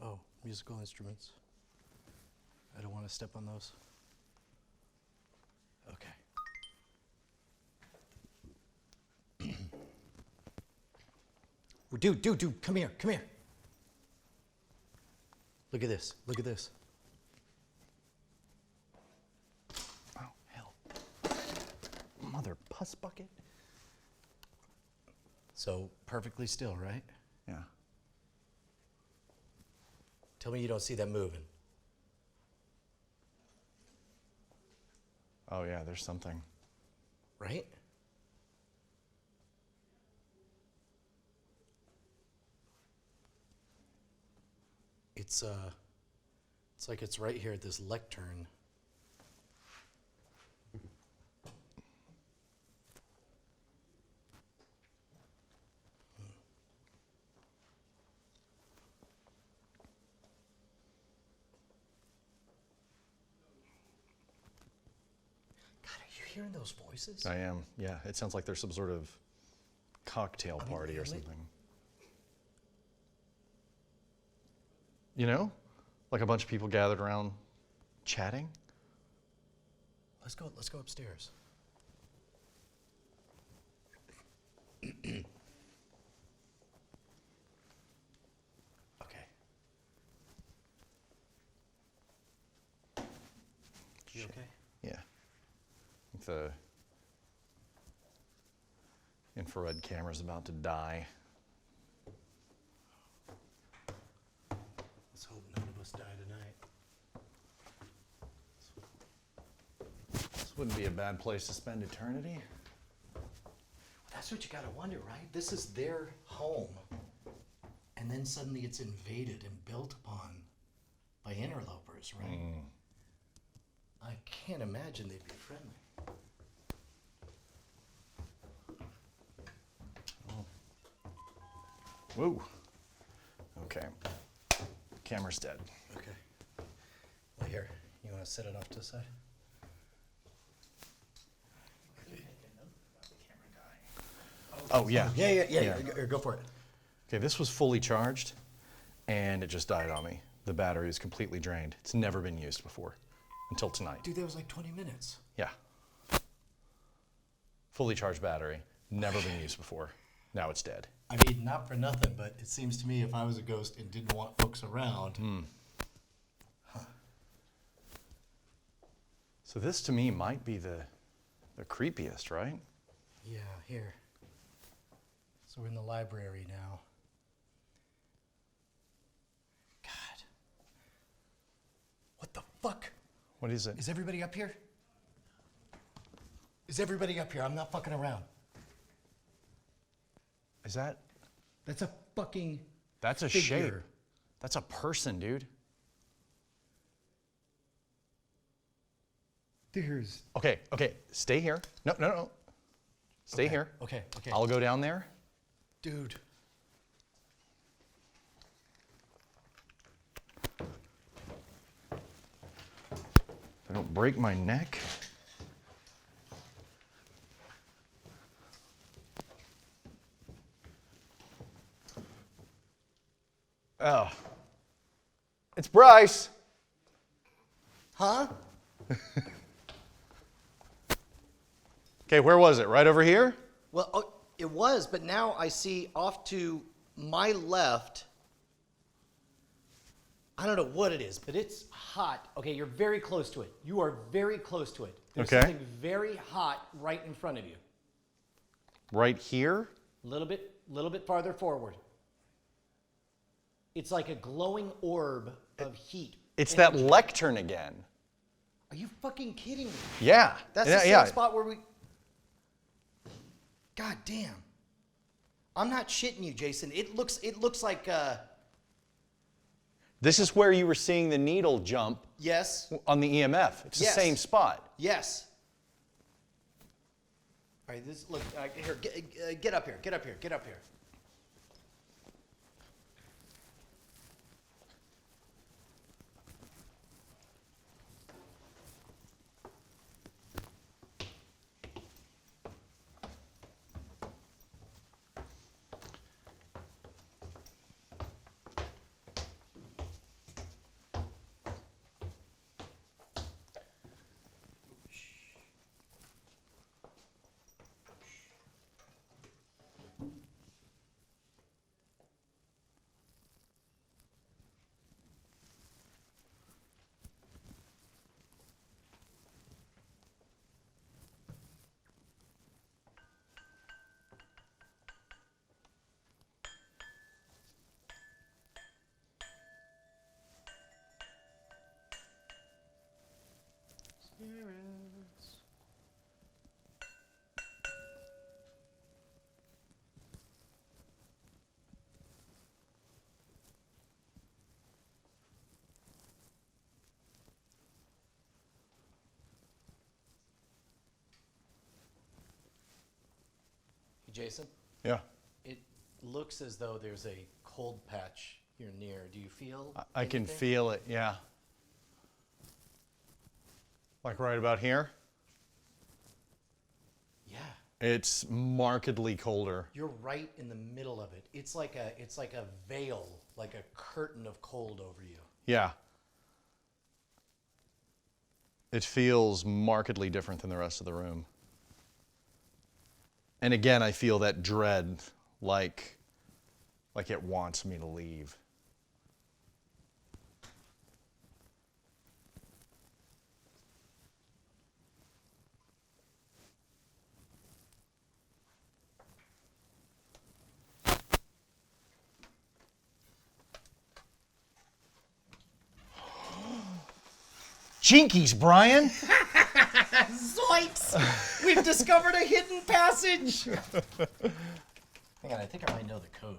Oh, musical instruments. I don't want to step on those. Okay. Dude, come here. Look at this. Oh, hell. Mother puss bucket. So, perfectly still, right? Yeah. Tell me you don't see that moving. Oh, yeah, there's something. Right? It's like it's right here at this lectern. God, are you hearing those voices? I am, yeah. It sounds like there's some sort of cocktail party or something. You know? Like a bunch of people gathered around chatting. Let's go upstairs. Okay. You okay? Yeah. I think the infrared camera's about to die. Let's hope none of us die tonight. This wouldn't be a bad place to spend eternity. That's what you gotta wonder, right? This is their home. And then suddenly it's invaded and built upon by interlopers, right? I can't imagine they'd be friendly. Woo. Okay. Camera's dead. Okay. Well, here, you wanna set it off to the side? Oh, yeah. Yeah. Go for it. Okay, this was fully charged, and it just died on me. The battery is completely drained. It's never been used before, until tonight. Dude, that was like 20 minutes. Yeah. Fully charged battery, never been used before. Now it's dead. I mean, not for nothing, but it seems to me if I was a ghost and didn't want folks around. So this to me might be the creepiest, right? Yeah, here. So we're in the library now. God. What the fuck? What is it? Is everybody up here? Is everybody up here? I'm not fucking around. Is that? That's a fucking That's a figure. shape. That's a person, dude. There's. Okay. Stay here. No. Stay here. Okay. I'll go down there. Dude. I don't break my neck. Oh. It's Bryce. Huh? Okay, where was it? Right over here? Well, oh, it was, but now I see off to my left. I don't know what it is, but it's hot. Okay, you're very close to it. You are very close to it. There's Okay. something very hot right in front of you. Right here? A little bit farther forward. It's like a glowing orb of heat. It's that energy. lectern again. Are you fucking kidding me? Yeah. That's yeah, the same yeah. spot where we. God damn. I'm not shitting you, Jason. It looks like This is where you were seeing the needle jump yes. on the EMF. It's Yes. the same spot. Yes. All right, this look here. Get up here. Get up here. Get up here. Jason, Yeah. it looks as though there's a cold patch here near. Do you feel? I can anything? feel it, yeah. Like right about here? Yeah, It's markedly colder. you're right in the middle of it. It's like a veil, like a curtain of cold over you. Yeah. It feels markedly different than the rest of the room. And again, I feel that dread, like it wants me to leave. Jinkies, Brian! Zoinks! We've discovered a hidden passage. Hang on, I think I might know the code.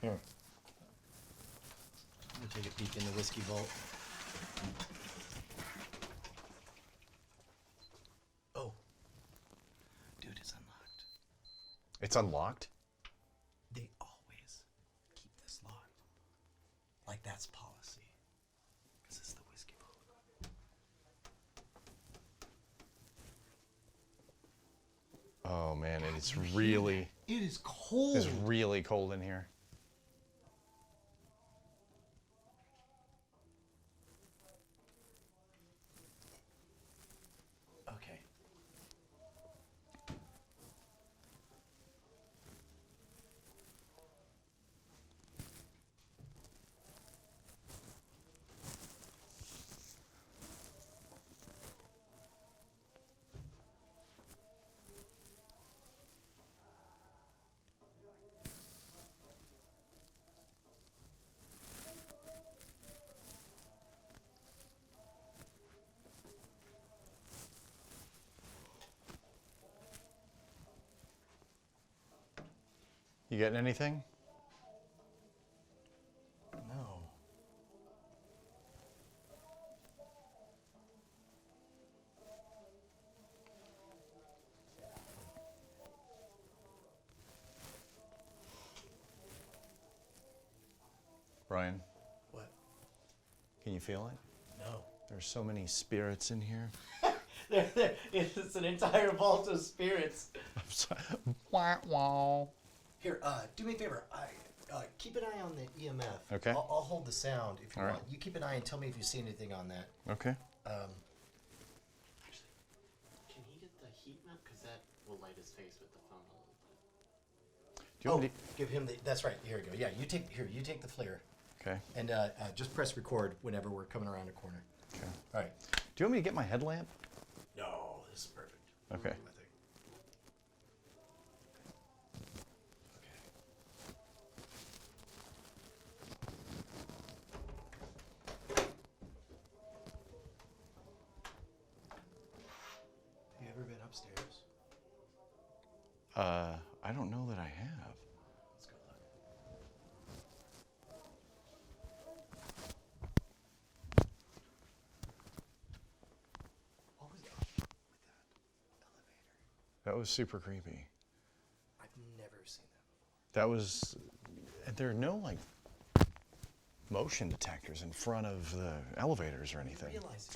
Here. Let me take a peek in the whiskey vault. Oh, dude, it's unlocked. It's unlocked? They always keep this locked. Like that's policy. This is the whiskey vault. Oh man, and it's really, It is cold. it's really cold in here. Okay. You getting anything? No. Brian, What? can you feel it? No. There's so many spirits in here. It's an entire vault of spirits. I'm sorry. Wah, wah. Here, do me a favor. Keep an eye on the EMF. Okay. I'll hold the sound if you All want. right. You keep an eye and tell me if you see anything on that. Okay. Actually, can he get the heat map? Because that will light his face with the phone a little bit. Do you want me to? Give him the. That's right. Here we go. Yeah, you take the flare, Okay. and just press record whenever we're coming around a corner. Okay. All right. Do you want me to get my headlamp? No, this is perfect. Okay. I think. Have you ever been upstairs? I don't know that I have. Let's go look. What was up with that elevator? That was super creepy. I've never seen that before. That was. There are no like motion detectors in front of the elevators or anything. You realize,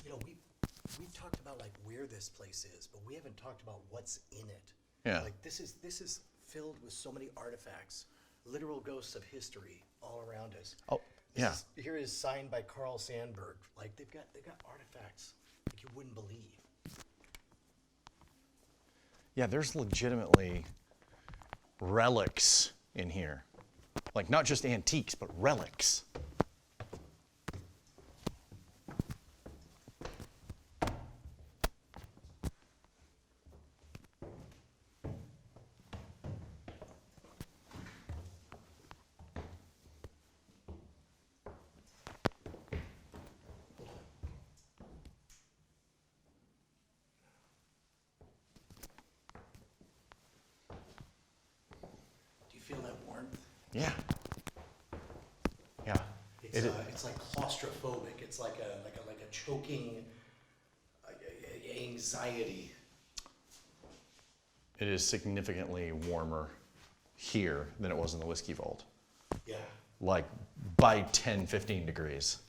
we've talked about like where this place is, but we haven't talked about what's in it. Yeah. Like this is filled with so many artifacts, literal ghosts of history all around us. Oh, yeah. Here is signed by Carl Sandburg. Like they've got artifacts like you wouldn't believe. Yeah, there's legitimately relics in here. Like not just antiques, but relics. Do you feel that warmth? Yeah. Yeah. It's like claustrophobic. It's like a choking anxiety. It is significantly warmer here than it was in the whiskey vault. Yeah. Like by 10, 15 degrees.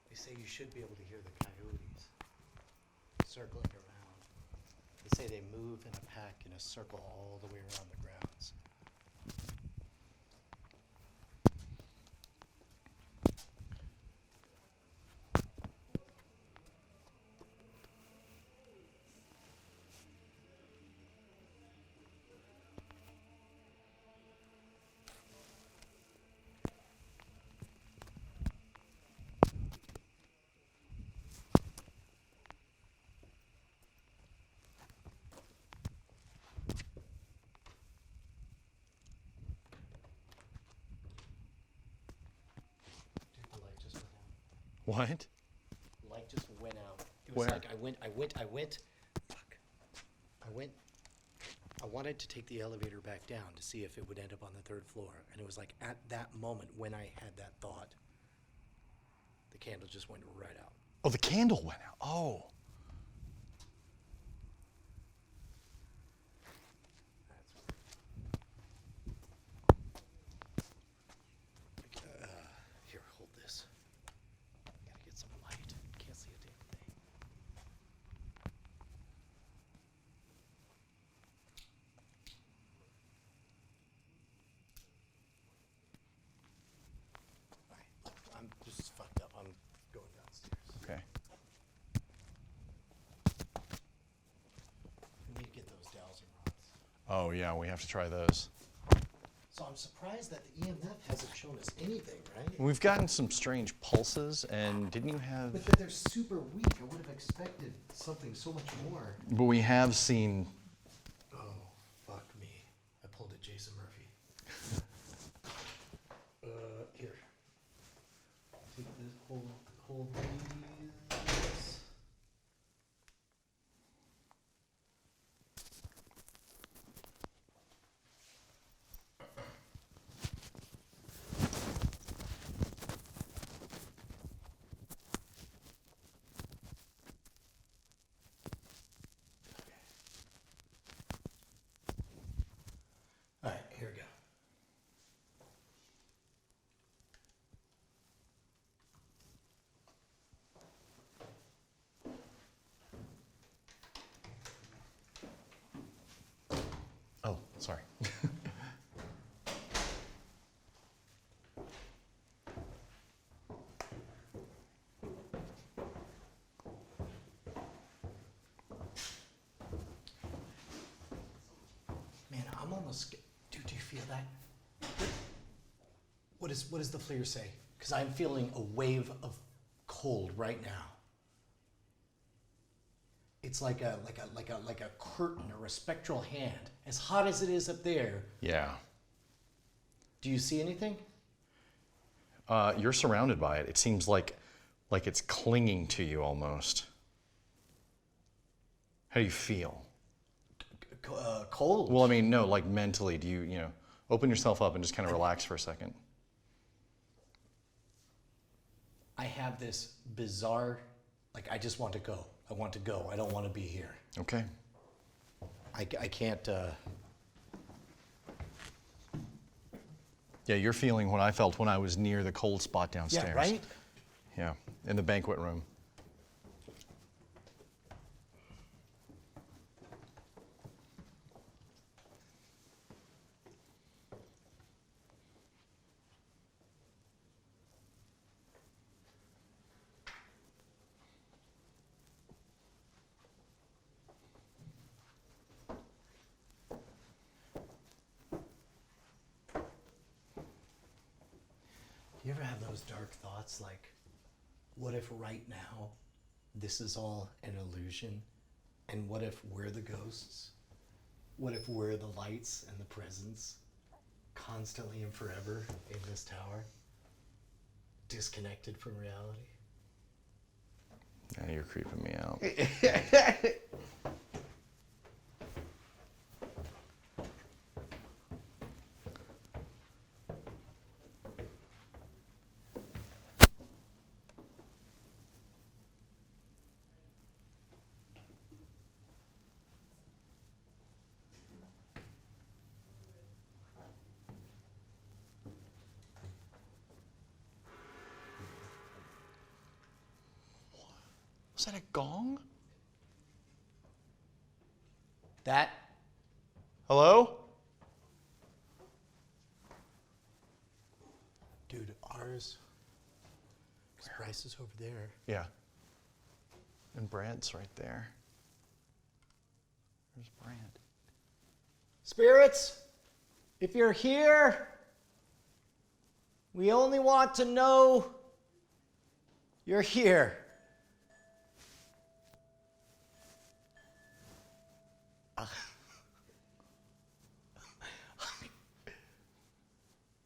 They say you should be able to hear the coyotes circling around. They say they move in a pack in a circle all the way around the grounds. Dude, the light just went out. What? The light just went out. It was Where? like I wanted to take the elevator back down to see if it would end up on the third floor. And it was like at that moment when I had that thought, the candle just went right out. Oh, the candle went out. Oh. Here, hold this. Gotta get some light. Can't see a damn thing. Alright, look, I'm just fucked up. I'm going downstairs. Okay. We need to get those dowsing rods. Oh, yeah, we have to try those. So I'm surprised that the EMF hasn't shown us anything, right? We've gotten some strange pulses, and didn't you have. But they're super weak. I would have expected something so much more. But we have seen. Oh, fuck me. I pulled a Jason Murphy. Here. Take this whole thing. sorry. Man, I'm almost scared. Dude, do you feel that? What does the flare say? Because I'm feeling a wave of cold right now. It's like a curtain or a spectral hand. As hot as it is up there. Yeah. Do you see anything? You're surrounded by it. It seems like it's clinging to you almost. How do you feel? Cold. Well, I mean, no, like mentally, do you know, open yourself up and just kind of relax for a second? I have this bizarre, like, I just want to go. I want to go. I don't want to be here. Okay. I can't. Yeah, you're feeling what I felt when I was near the cold spot downstairs. Yeah, right? Yeah, in the banquet room. You ever have those dark thoughts like, what if right now this is all an illusion? And what if we're the ghosts? What if we're the lights and the presence constantly and forever in this tower, disconnected from reality? Yeah, you're creeping me out. Was that a gong? That Hello? dude, ours. Bryce is over there. Yeah. And Brant's right there. There's Brant. Spirits, if you're here, we only want to know you're here.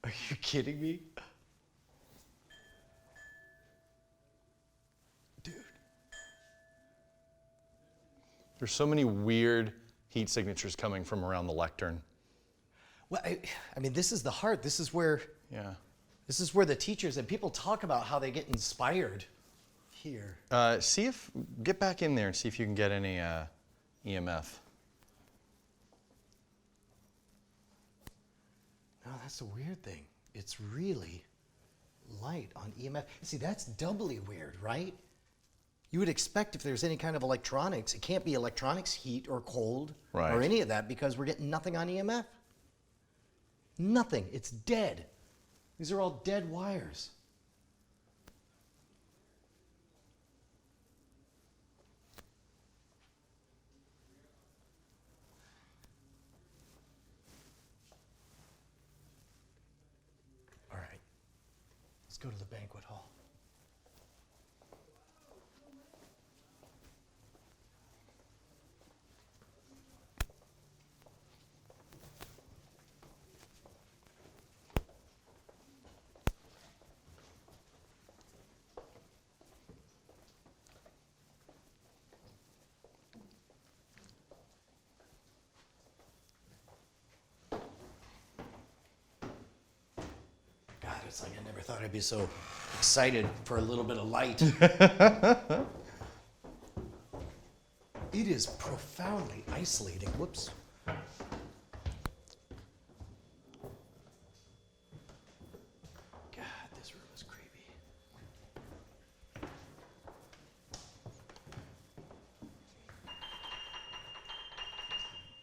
Are you kidding me? Dude. There's so many weird heat signatures coming from around the lectern. Well, I mean, this is the heart. This is where Yeah. the teachers and people talk about how they get inspired here. Get back in there and see if you can get any EMF. No, that's the weird thing. It's really light on EMF. See, that's doubly weird, right? You would expect if there's any kind of electronics, it can't be electronics heat or cold Right. or any of that because we're getting nothing on EMF. Nothing. It's dead. These are all dead wires. All right. Let's go to the banquet hall. God, it's like I never thought I'd be so excited for a little bit of light. It is profoundly isolating. Whoops. God, this room is creepy.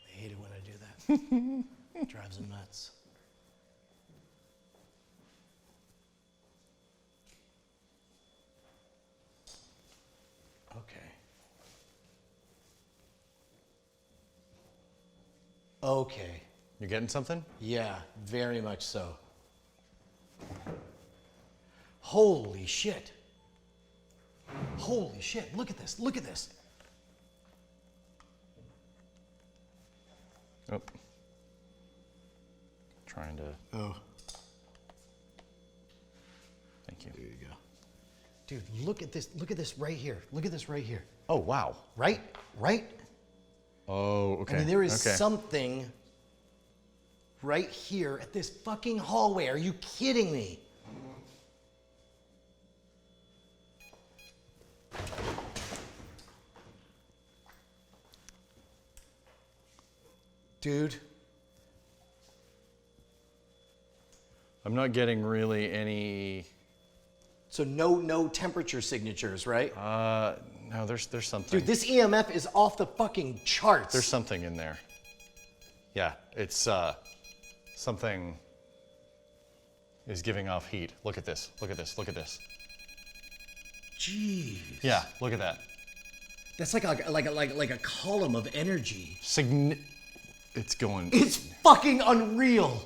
I hate it when I do that. Drives him nuts. Okay. Okay. You getting something? Yeah, very much so. Holy shit. Holy shit. Look at this. Look at this. Oh. Trying to. Oh. Thank you. There you go. Dude, look at this. Look at this right here. Look at this right here. Oh, wow. Right? Right? Oh, okay. I mean, there is okay. something right here at this fucking hallway. Are you kidding me? Dude. I'm not getting really any. So no temperature signatures, right? No, there's something. Dude, this EMF is off the fucking charts. There's something in there. Yeah, it's something is giving off heat. Look at this. Look at this. Look at this. Jeez. Yeah, look at that. That's like a column of energy. It's going. It's fucking unreal.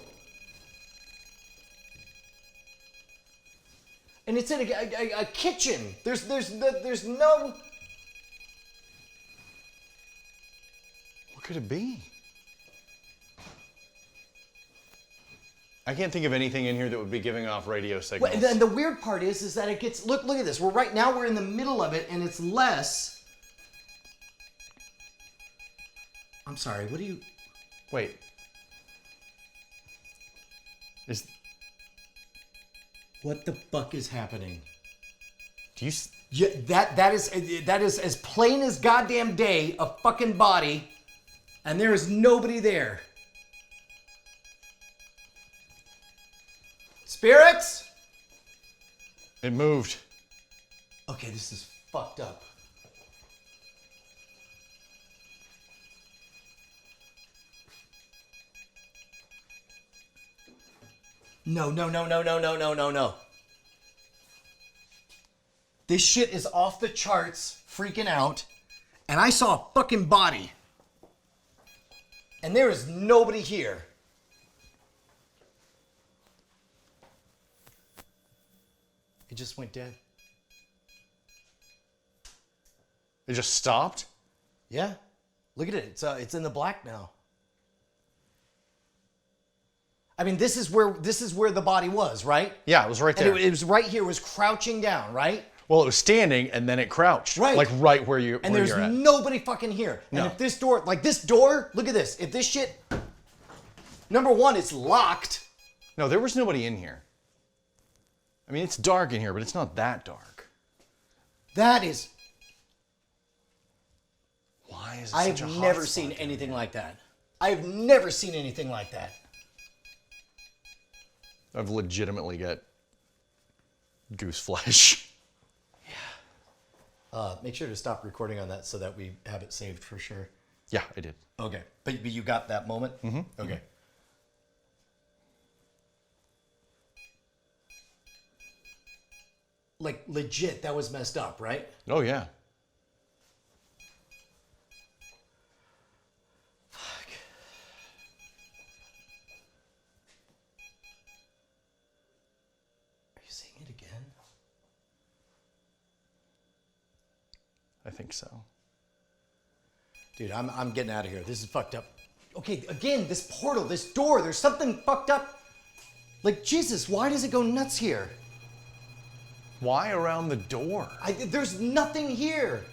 And it's in a kitchen. There's no. What could it be? I can't think of anything in here that would be giving off radio signals. Well, and the weird part is that it gets. Look at this. We're in the middle of it, and it's less. I'm sorry. What do you? Wait. Is. What the fuck is happening? Do you? Yeah, that is as plain as goddamn day. A fucking body, and there is nobody there. Spirits? It moved. Okay, this is fucked up. No. This shit is off the charts, freaking out, and I saw a fucking body. And there is nobody here. It just went dead. It just stopped? Yeah. Look at it. It's in the black now. I mean, this is where the body was, right? Yeah, it was right there. And it was right here. It was crouching down, right? Well, it was standing and then it crouched. Right. Like right where you And where there's you're at. nobody fucking here. No. And if this door, look at this. If this shit, number one, it's locked. No, there was nobody in here. I mean, it's dark in here, but it's not that dark. That is. Why is it I such a have hot never spot seen down anything here? like that. I have never seen anything like that. I've legitimately got goose flesh. Make sure to stop recording on that so that we have it saved for sure. Yeah, I did. Okay, but you got that moment? Mm-hmm. Okay. Like, legit, that was messed up, right? Oh, yeah. Fuck. Are you seeing it again? I think so. Dude, I'm getting out of here. This is fucked up. Okay, again, this portal, this door, there's something fucked up. Like, Jesus, why does it go nuts here? Why around the door? There's nothing here.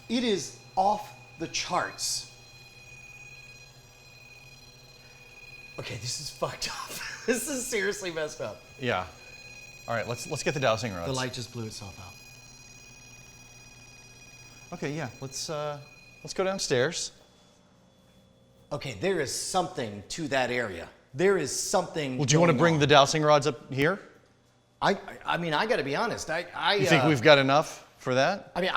It is off the charts. Okay, this is fucked up. This is seriously messed up. Yeah. All right, let's get the dowsing rods. The light just blew itself out. Okay, yeah. Let's go downstairs. Okay, there is something to that area. There is something. Well, do you want to going bring on. the dowsing rods up here? I mean, I got to be honest. You think we've got enough for that? I mean,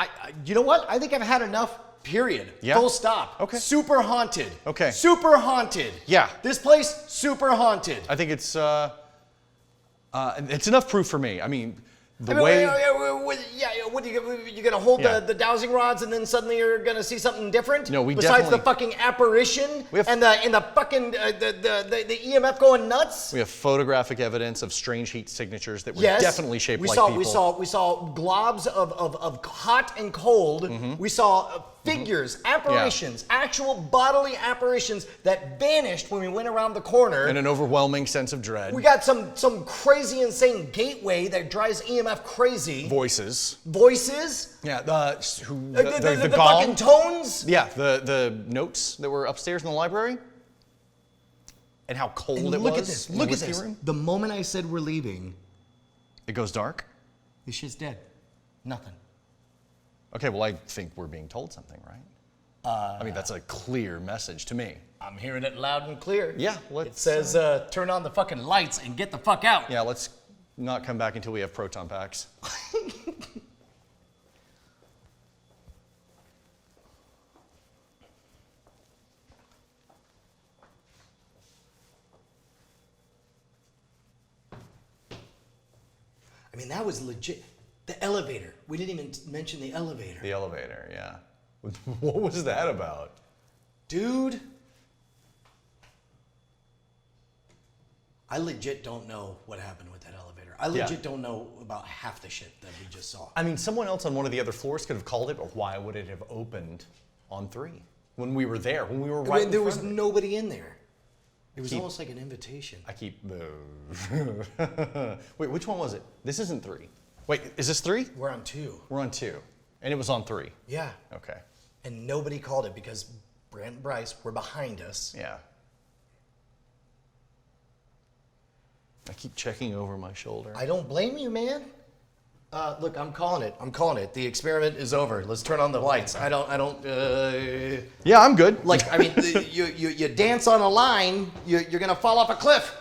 you know what? I think I've had enough. Period. Yeah. Full stop. Okay. Super haunted. Okay. Super haunted. Yeah. This place, super haunted. I think it's enough proof for me. I mean, the I mean, way. What you gonna hold Yeah. the dowsing rods and then suddenly you're gonna see something different? No, we besides the definitely- fucking apparition We have- and the fucking the EMF going nuts. We have photographic evidence of strange heat signatures that were Yes, definitely shaped we like saw, people. We saw globs of hot and cold. We saw figures, apparitions, actual bodily apparitions that vanished when we went around the corner. And an overwhelming sense of dread. We got some crazy, insane gateway that drives EMF crazy. Voices. Voices. Yeah, the The gong. fucking tones. Yeah, the notes that were upstairs in the library. And how cold And it look was. at this. in the Look at whiskey this. room. The moment I said we're leaving, It goes dark. this shit's dead. Nothing. Okay, well, I think we're being told something, right? I mean, that's a clear message to me. I'm hearing it loud and clear. Yeah, It let's. says, turn on the fucking lights and get the fuck out. Yeah, let's not come back until we have proton packs. I mean, that was legit. The elevator. We didn't even mention the elevator. The elevator, yeah. What was that about? Dude. I legit don't know what happened with that elevator. I legit don't know about half the shit that we just saw. I mean, someone else on one of the other floors could have called it, but why would it have opened on 3? When we were there, when we were right in There front was of it. nobody in there. It was Keep- almost like an invitation. I keep Wait, which one was it? This isn't 3. Wait, is this 3? We're on 2. We're on 2. And it was on 3. Yeah. Okay. And nobody called it because Brent and Bryce were behind us. Yeah. I keep checking over my shoulder. I don't blame you, man. Look, I'm calling it. I'm calling it. The experiment is over. Let's turn on the lights. I don't. Yeah, I'm good. Like, I mean, you dance on a line, you're gonna fall off a cliff.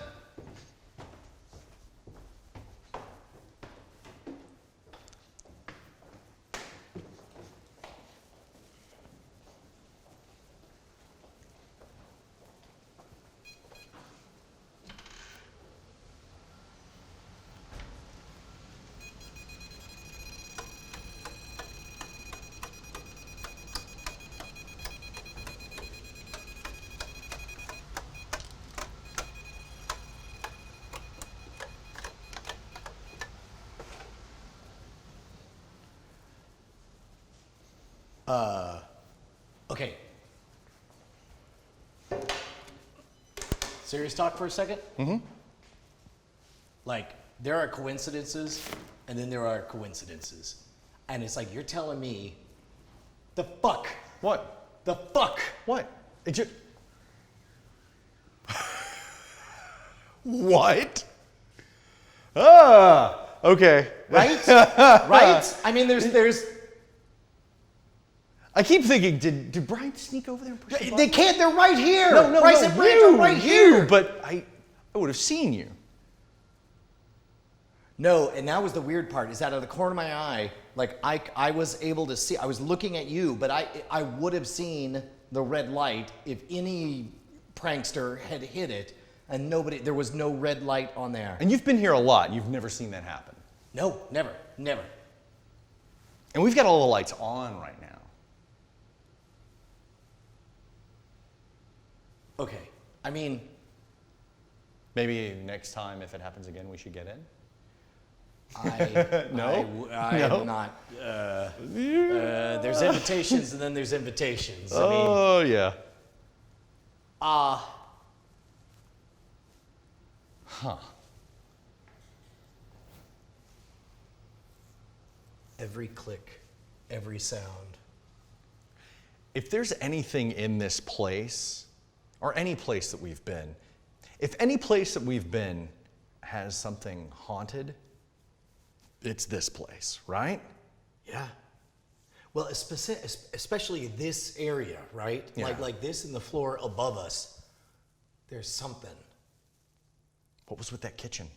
Okay. Serious talk for a second? Mm-hmm. Like, there are coincidences, and then there are coincidences. And it's like, you're telling me, the fuck? What? The fuck? What? It just... What? Ah, okay. Right? Right? I mean, there's... I keep thinking, did Brian sneak over there and push the button? They can't, they're right here! No, Bryce and Brent are right here! But I would have seen you. No, and that was the weird part, is that out of the corner of my eye, like, I was able to see, I was looking at you, but I would have seen the red light if any prankster had hit it, and there was no red light on there. And you've been here a lot. You've never seen that happen. No, never. And we've got all the lights on right now. Okay, I mean, Maybe next time, if it happens again, we should get in. I'm not. There's invitations and then there's invitations. I mean, Oh, yeah. every click, every sound. If there's anything in this place, or any place that we've been, if any place that we've been has something haunted, it's this place, right? Yeah. Well, especially this area, right? Yeah. Like this in the floor above us. There's something. What was with that kitchen?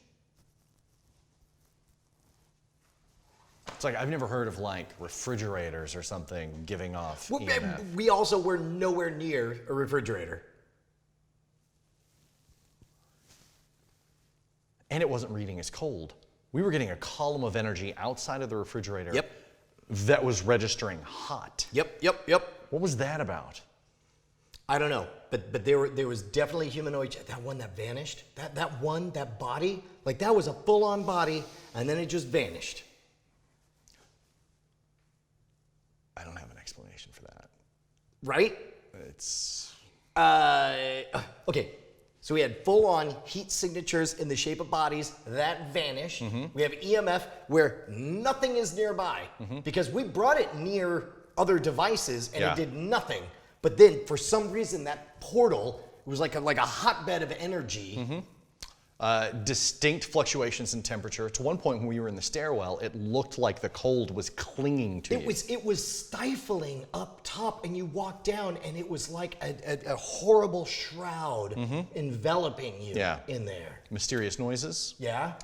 It's like I've never heard of like refrigerators or something giving off Well, EMF. we also were nowhere near a refrigerator. And it wasn't reading as cold. We were getting a column of energy outside of the refrigerator Yep. that was registering hot. Yep. What was that about? I don't know, but there was definitely humanoid. That one that vanished, that body, like that was a full-on body, and then it just vanished. I don't have an explanation for that. Right? It's Okay. So we had full-on heat signatures in the shape of bodies that vanished. We have EMF where nothing is nearby because we brought it near other devices and Yeah. it did nothing. But then for some reason that portal was like a hotbed of energy. distinct fluctuations in temperature. To one point when we were in the stairwell, it looked like the cold was clinging to you. It was stifling up top, and you walk down, and it was like a horrible shroud enveloping you Yeah. in there. Mysterious noises. Yeah.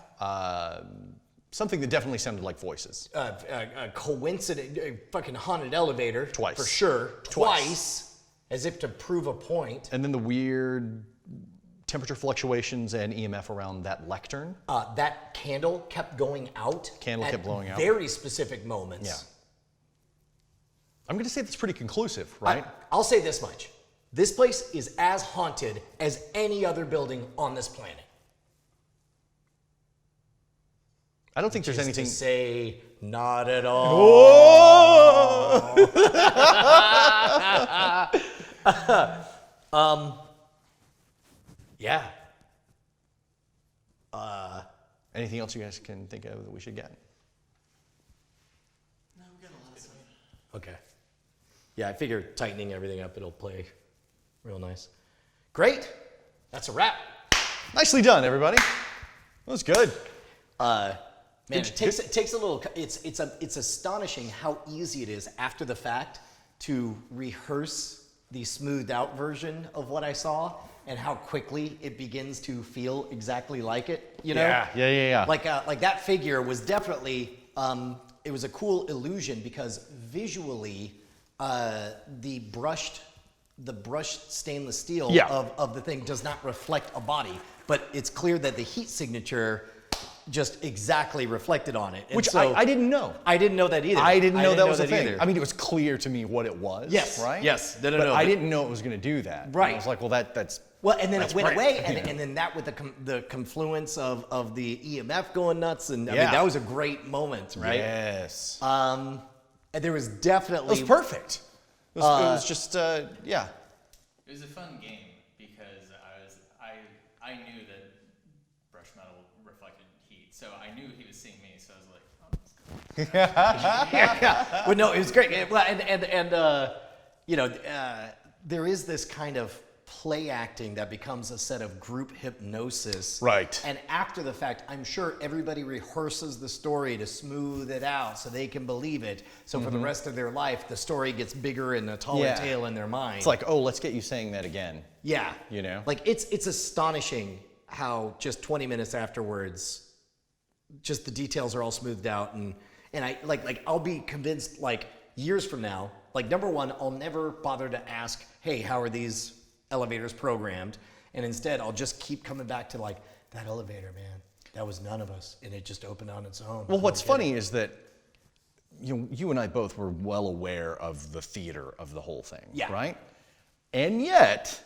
Something that definitely sounded like voices. A coincident, fucking haunted elevator. Twice. For sure. Twice. Twice, as if to prove a point. And then the weird temperature fluctuations and EMF around that lectern. That candle kept going out. Candle kept blowing out. Very specific moments. Yeah. I'm going to say that's pretty conclusive, right? I'll say this much. This place is as haunted as any other building on this planet. I don't think there's Just anything. to say, not at all. Yeah. Anything else you guys can think of that we should get? No, we got a lot of stuff. Okay. Yeah, I figure tightening everything up, it'll play real nice. Great. That's a wrap. Nicely done, everybody. That was good. Man, it takes a little. It's astonishing how easy it is after the fact to rehearse the smoothed out version of what I saw, and how quickly it begins to feel exactly like it. You know? Yeah. Like that figure was definitely. It was a cool illusion because visually, the brushed stainless steel Yeah. of the thing does not reflect a body, but it's clear that the heat signature just exactly reflected on it. And Which so, I didn't know. I didn't know that either. I didn't know that was a thing. either. I mean, it was clear to me what it was. Yes, Right? yes. No, But I but- didn't know it was going to do that. And Right. I was like, well, that's. Well, and then that's it went great. away, Yeah. and then that with the confluence of the EMF going nuts, and I Yeah. mean that was a great moment, right? Yes. And there was It definitely was perfect. It was just, yeah. It was a fun game because I knew that brush metal reflected heat, so I knew he was seeing me. So I was like, oh, that's cool. Well, no, it was great. Well, and there is this kind of play acting that becomes a set of group hypnosis. Right. And after the fact, I'm sure everybody rehearses the story to smooth it out so they can believe it. So for the rest of their life, the story gets bigger and a taller Yeah. tale in their mind. It's like, oh, let's get you saying that again. yeah. You know? Like it's astonishing how just 20 minutes afterwards, just the details are all smoothed out, and I like I'll be convinced like years from now. Like number one, I'll never bother to ask, hey, how are these elevators programmed? And instead, I'll just keep coming back to like that elevator, man. That was none of us, and it just opened on its own. Well, what's funny is that you and I both were well aware of the theater of the whole thing, Yeah. right? And yet,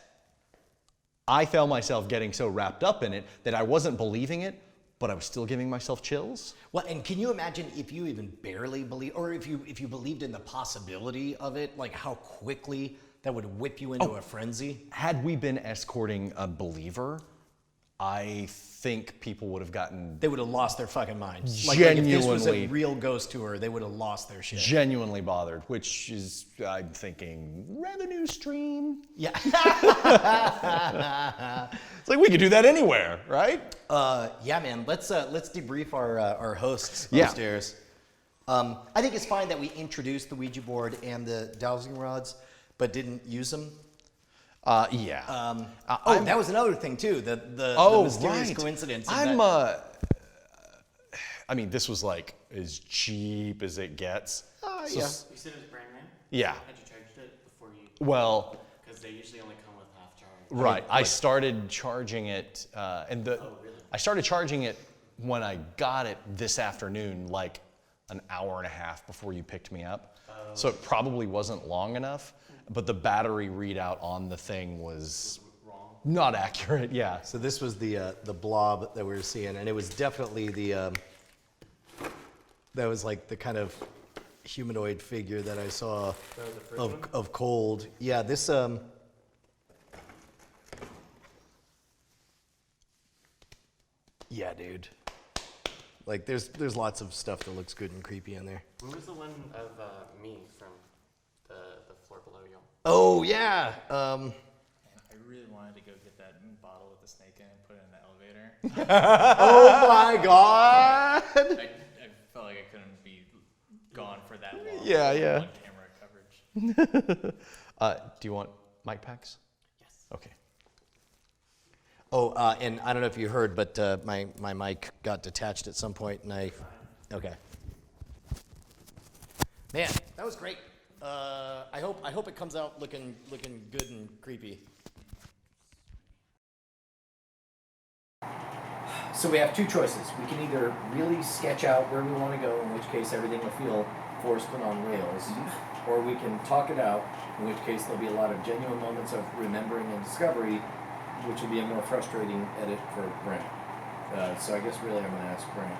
I found myself getting so wrapped up in it that I wasn't believing it, but I was still giving myself chills. Well, and can you imagine if you even barely believe, or if you believed in the possibility of it, like how quickly that would whip you into a frenzy? Had we been escorting a believer, I think people would have gotten They would have lost their fucking minds. Like if this was a Genuinely. real ghost tour, they would have lost their shit. genuinely bothered, which is, I'm thinking, revenue stream. Yeah. It's like we could do that anywhere, right? Yeah, man. Let's debrief our hosts Yeah. upstairs. I think it's fine that we introduced the Ouija board and the dowsing rods, but didn't use them. Yeah. That was another thing too. The mysterious right. coincidence. Of I'm that. I mean, this was like as cheap as it gets. So You said it was brand new? Yeah. Had you charged it before you? Well, Because they usually only come with half charge. right. I started charging it, I started charging it when I got it this afternoon, like an hour and a half before you picked me up. So it probably wasn't long enough, but the battery readout on the thing was not accurate. Yeah. So this was the blob that we were seeing, and it was definitely that was like the kind of humanoid figure that I saw of cold. Yeah, this yeah, dude. Like there's lots of stuff that looks good and creepy in there. Who was the one of me from the floor below you? Oh yeah. Man, I really wanted to go get that bottle with the snake in and put it in the elevator. Oh my God. I felt like I couldn't be gone for that long. Yeah, yeah. On camera coverage. Do you want mic packs? Yes. Okay. Oh, and I don't know if you heard, but my mic got detached at some point, and okay. Man, that was great. I hope it comes out looking good and creepy. So we have two choices. We can either really sketch out where we want to go, in which case everything will feel forced and on rails, or we can talk it out, in which case there'll be a lot of genuine moments of remembering and discovery, which will be a more frustrating edit for Brent. So I guess really I'm going to ask Brent,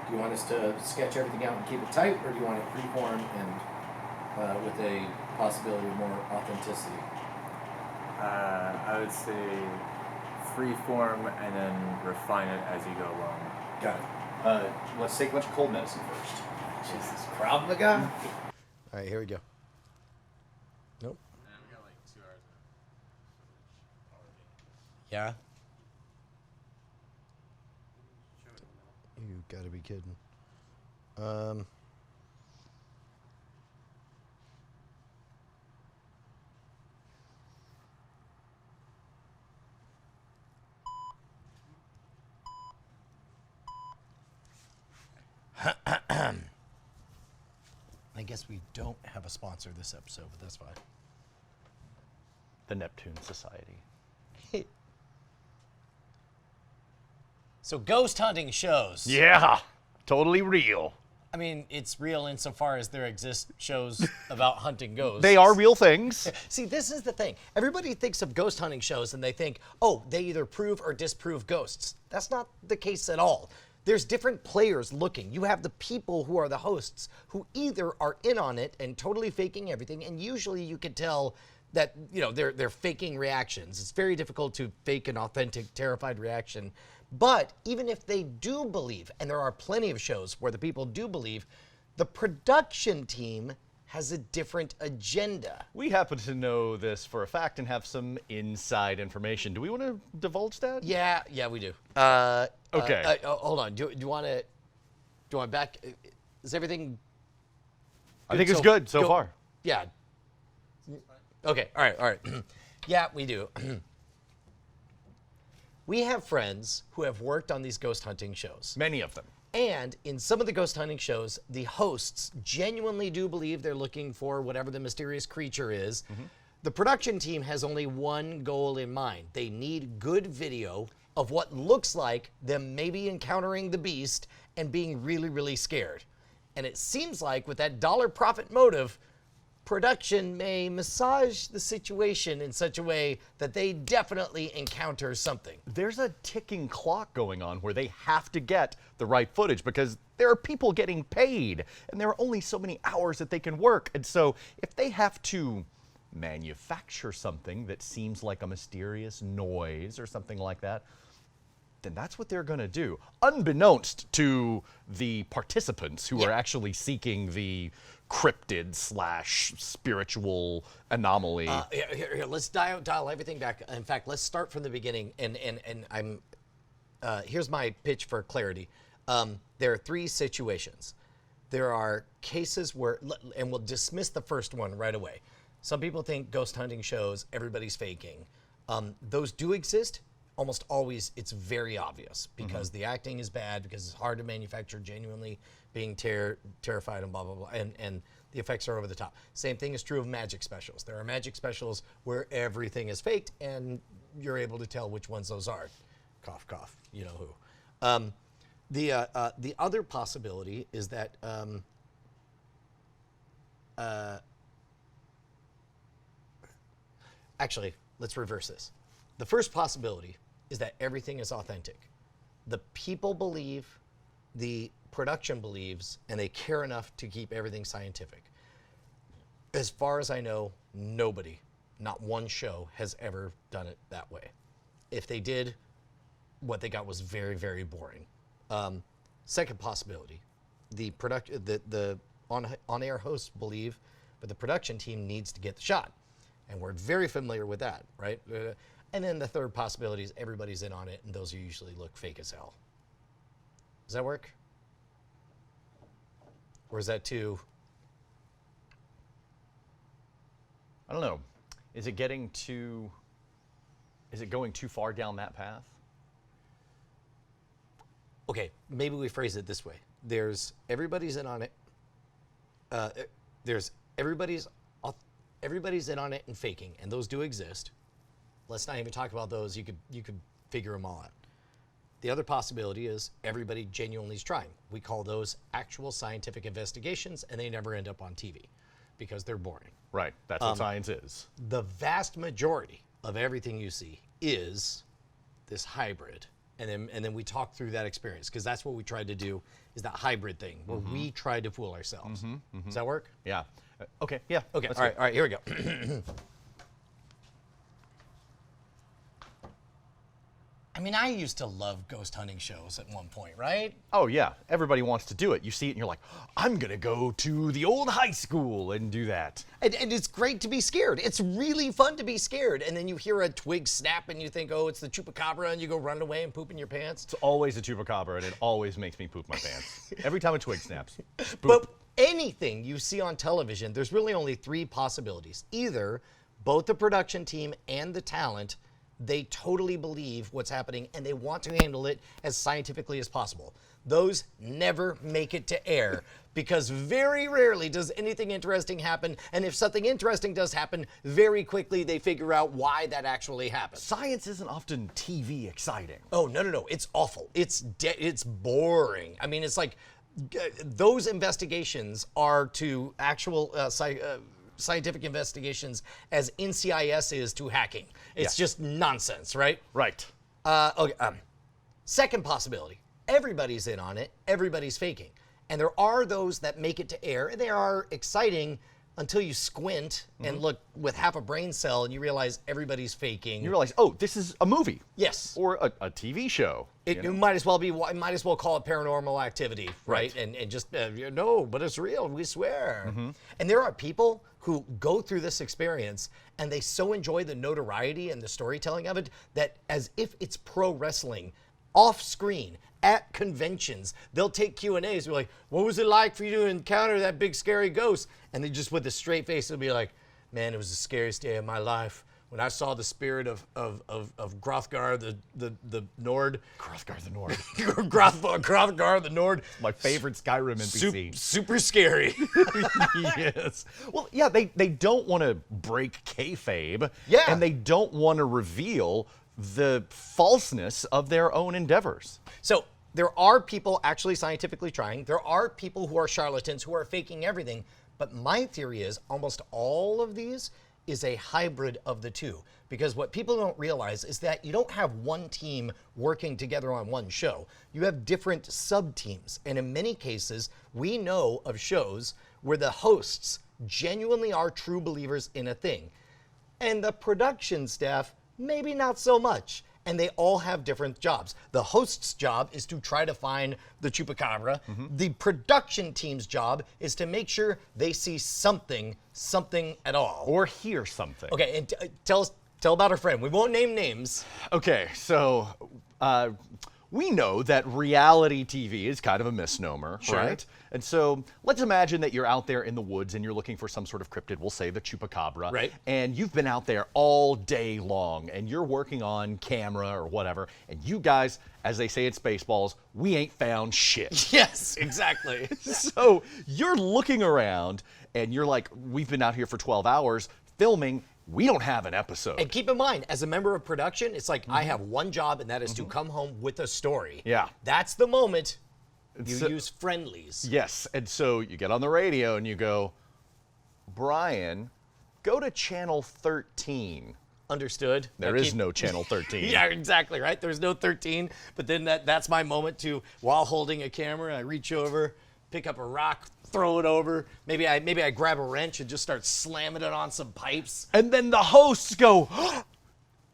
do you want us to sketch everything out and keep it tight, or do you want it freeform and with a possibility of more authenticity? I would say free form and then refine it as you go along. Got it. Let's take a bunch of cold medicine first. Jesus, Krav Maga? All right, here we go. Nope. And we got like 2 hours of footage already. Yeah? You gotta be kidding. I guess we don't have a sponsor this episode, but that's fine. The Neptune Society. So ghost hunting shows. Yeah, totally real. I mean, it's real insofar as there exist shows about hunting ghosts. They are real things. See, this is the thing. Everybody thinks of ghost hunting shows and they think, oh, they either prove or disprove ghosts. That's not the case at all. There's different players looking. You have the people who are the hosts who either are in on it and totally faking everything, and usually you can tell that, you know, they're faking reactions. It's very difficult to fake an authentic, terrified reaction. But even if they do believe, and there are plenty of shows where the people do believe, the production team has a different agenda. We happen to know this for a fact and have some inside information. Do we want to divulge that? Yeah, we do. Okay. Hold on. Do you want to back? Is everything? I think it's good so far. Yeah. Okay. All right. Yeah, we do. We have friends who have worked on these ghost hunting shows. Many of them. And in some of the ghost hunting shows, the hosts genuinely do believe they're looking for whatever the mysterious creature is. Mm-hmm. The production team has only one goal in mind. They need good video of what looks like them maybe encountering the beast and being really, really scared. And it seems like with that dollar profit motive, production may massage the situation in such a way that they definitely encounter something. There's a ticking clock going on where they have to get the right footage because there are people getting paid and there are only so many hours that they can work. And so if they have to manufacture something that seems like a mysterious noise or something like that, then that's what they're going to do, unbeknownst to the participants who are actually seeking the cryptid / spiritual anomaly. Here, let's dial everything back. In fact, let's start from the beginning. And I'm here's my pitch for clarity. There are 3 situations. There are cases where, and we'll dismiss the first one right away. Some people think ghost hunting shows, everybody's faking. Those do exist. almost always it's very obvious because the acting is bad, because it's hard to manufacture genuinely being terrified and blah, blah, blah. And the effects are over the top. Same thing is true of magic specials. There are magic specials where everything is faked and you're able to tell which ones those are. Cough, cough, you know who. The other possibility is that actually, let's reverse this. The first possibility is that everything is authentic. The people believe, the production believes, and they care enough to keep everything scientific. As far as I know, nobody, not one show, has ever done it that way. If they did, what they got was very, very boring. Second possibility, the on-air hosts believe, but the production team needs to get the shot. And we're very familiar with that, right? And then the third possibility is everybody's in on it, and those usually look fake as hell. Does that work? Or is that too... I don't know. Is it going too far down that path? Okay, maybe we phrase it this way. There's everybody's in on it. There's everybody's in on it and faking, and those do exist. Let's not even talk about those. You could figure them all out. The other possibility is everybody genuinely is trying. We call those actual scientific investigations, and they never end up on TV because they're boring. Right, that's what science is. The vast majority of everything you see is this hybrid. And then we talk through that experience, because that's what we tried to do, is that hybrid thing where we tried to fool ourselves. Does that work? Yeah. Okay, yeah. Okay, that's all good. right, here we go. I mean, I used to love ghost hunting shows at one point, right? Oh, yeah. Everybody wants to do it. You see it and you're like, I'm going to go to the old high school and do that. And it's great to be scared. It's really fun to be scared. And then you hear a twig snap and you think, oh, it's the chupacabra, and you go run away and poop in your pants. It's always a chupacabra, and it always makes me poop my pants. Every time a twig snaps. But anything you see on television, there's really only three possibilities. Either both the production team and the talent, they totally believe what's happening and they want to handle it as scientifically as possible. Those never make it to air because very rarely does anything interesting happen. And if something interesting does happen, very quickly they figure out why that actually happened. Science isn't often TV exciting. Oh, no. It's awful. It's boring. I mean, it's like those investigations are to actual scientific investigations as NCIS is to hacking. It's just nonsense, right? Right. Okay. Second possibility, everybody's in on it, everybody's faking. And there are those that make it to air, and they are exciting until you squint and look with half a brain cell and you realize everybody's faking. You realize, oh, this is a movie. Yes. Or a TV show. You might as well call it paranormal activity, right? And just, no, but it's real, we swear. And there are people who go through this experience and they so enjoy the notoriety and the storytelling of it that as if it's pro wrestling, off screen, at conventions, they'll take Q&As, be like, what was it like for you to encounter that big scary ghost? And they just with a straight face, they'll be like, man, it was the scariest day of my life. When I saw the spirit of Hrothgar the Nord. Hrothgar the Nord. Hrothgar the Nord. My favorite Skyrim NPC. Super scary. Yes. Well, yeah, they don't want to break kayfabe. Yeah. And they don't want to reveal the falseness of their own endeavors. So there are people actually scientifically trying. There are people who are charlatans who are faking everything. But my theory is almost all of these is a hybrid of the two. Because what people don't realize is that you don't have one team working together on one show. You have different sub-teams. And in many cases, we know of shows where the hosts genuinely are true believers in a thing. And the production staff, maybe not so much. And they all have different jobs. The host's job is to try to find the chupacabra. The production team's job is to make sure they see something at all. Or hear something. Okay, and tell about our friend. We won't name names. Okay, so we know that reality TV is kind of a misnomer, right? And so let's imagine that you're out there in the woods and you're looking for some sort of cryptid, we'll say the chupacabra. Right. And you've been out there all day long and you're working on camera or whatever, and you guys, as they say in Spaceballs, we ain't found shit. Yes, exactly. So you're looking around and you're like, we've been out here for 12 hours filming. We don't have an episode. And keep in mind, as a member of production, it's like I have one job, and that is to come home with a story. Yeah. That's the moment you So- use friendlies. Yes, and so you get on the radio and you go, Brian, go to channel 13. Understood. There is no channel 13. Yeah, exactly, right? There's no 13, but then that's my moment to, while holding a camera, I reach over, pick up a rock, throw it over. Maybe I grab a wrench and just start slamming it on some pipes. And then the hosts go,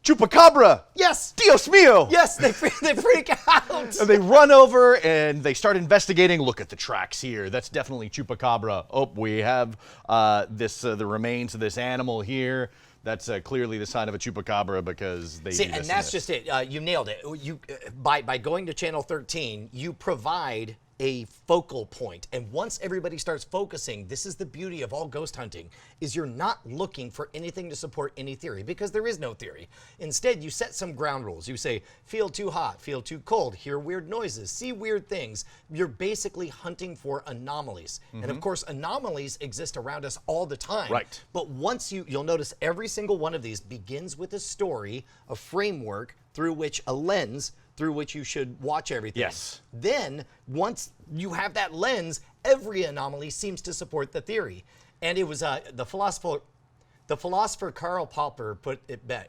Chupacabra! Yes! Dios mío! Yes, they freak out. And they run over and they start investigating. Look at the tracks here. That's definitely Chupacabra. Oh, we have the remains of this animal here. That's clearly the sign of a Chupacabra because they See, do this and that's this. just it. You nailed it. You by going to channel 13, you provide a focal point, and once everybody starts focusing, this is the beauty of all ghost hunting, is you're not looking for anything to support any theory, because there is no theory. Instead, you set some ground rules. You say, feel too hot, feel too cold, hear weird noises, see weird things. You're basically hunting for anomalies. And of course, anomalies exist around us all the time. Right. But once you'll notice every single one of these begins with a story, a framework through which a lens through which you should watch everything. Yes. Then, once you have that lens, every anomaly seems to support the theory. And it was the philosopher Karl Popper put it better.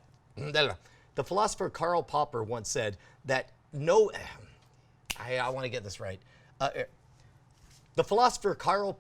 The philosopher Karl Popper once said that I want to get this right. The philosopher Karl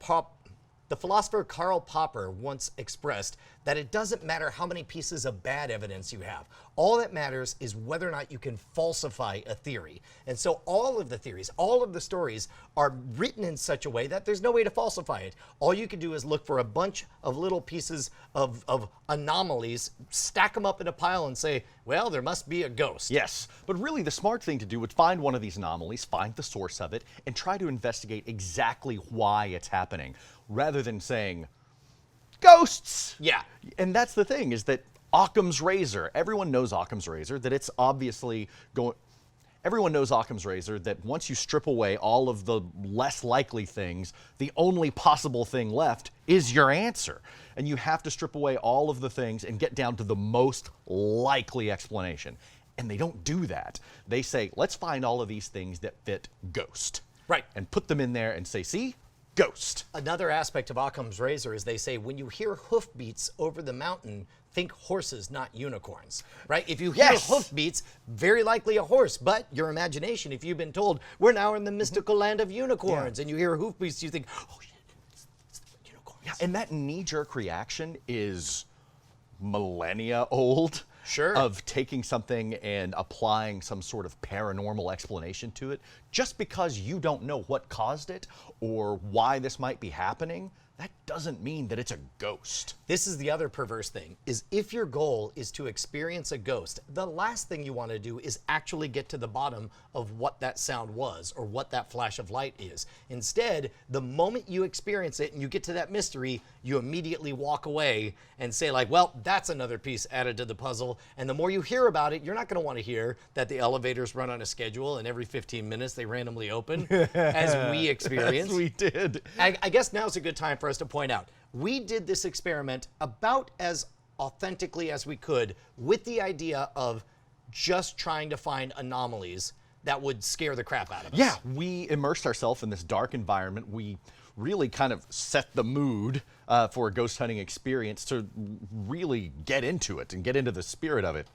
Popper once expressed that it doesn't matter how many pieces of bad evidence you have. All that matters is whether or not you can falsify a theory. And so all of the theories, all of the stories are written in such a way that there's no way to falsify it. All you can do is look for a bunch of little pieces of anomalies, stack them up in a pile and say, well, there must be a ghost. Yes, but really the smart thing to do would find one of these anomalies, find the source of it, and try to investigate exactly why it's happening, rather than saying, ghosts! Yeah. And that's the thing, is that Occam's razor, everyone knows Occam's razor, that it's obviously going... Everyone knows Occam's razor, that once you strip away all of the less likely things, the only possible thing left is your answer. And you have to strip away all of the things and get down to the most likely explanation. And they don't do that. They say, let's find all of these things that fit ghost. Right. And put them in there and say, see? Ghost. Another aspect of Occam's razor is they say when you hear hoofbeats over the mountain, think horses, not unicorns, right? If you hear hoofbeats, very likely a horse, but your imagination, if you've been told, we're now in the mystical land of unicorns, and you hear hoofbeats, you think, oh shit, it's unicorns. Yeah, and that knee-jerk reaction is millennia old. Sure. Of taking something and applying some sort of paranormal explanation to it. Just because you don't know what caused it or why this might be happening, that doesn't mean that it's a ghost. This is the other perverse thing, is if your goal is to experience a ghost, the last thing you want to do is actually get to the bottom of what that sound was or what that flash of light is. Instead, the moment you experience it and you get to that mystery, you immediately walk away and say like, well, that's another piece added to the puzzle. And the more you hear about it, you're not going to want to hear that the elevators run on a schedule and every 15 minutes they randomly open, as we experienced. As we did. I guess now's a good time for us to point out, we did this experiment about as authentically as we could with the idea of just trying to find anomalies that would scare the crap out of us. Yeah, we immersed ourselves in this dark environment. We really kind of set the mood for a ghost hunting experience to really get into it and get into the spirit of it.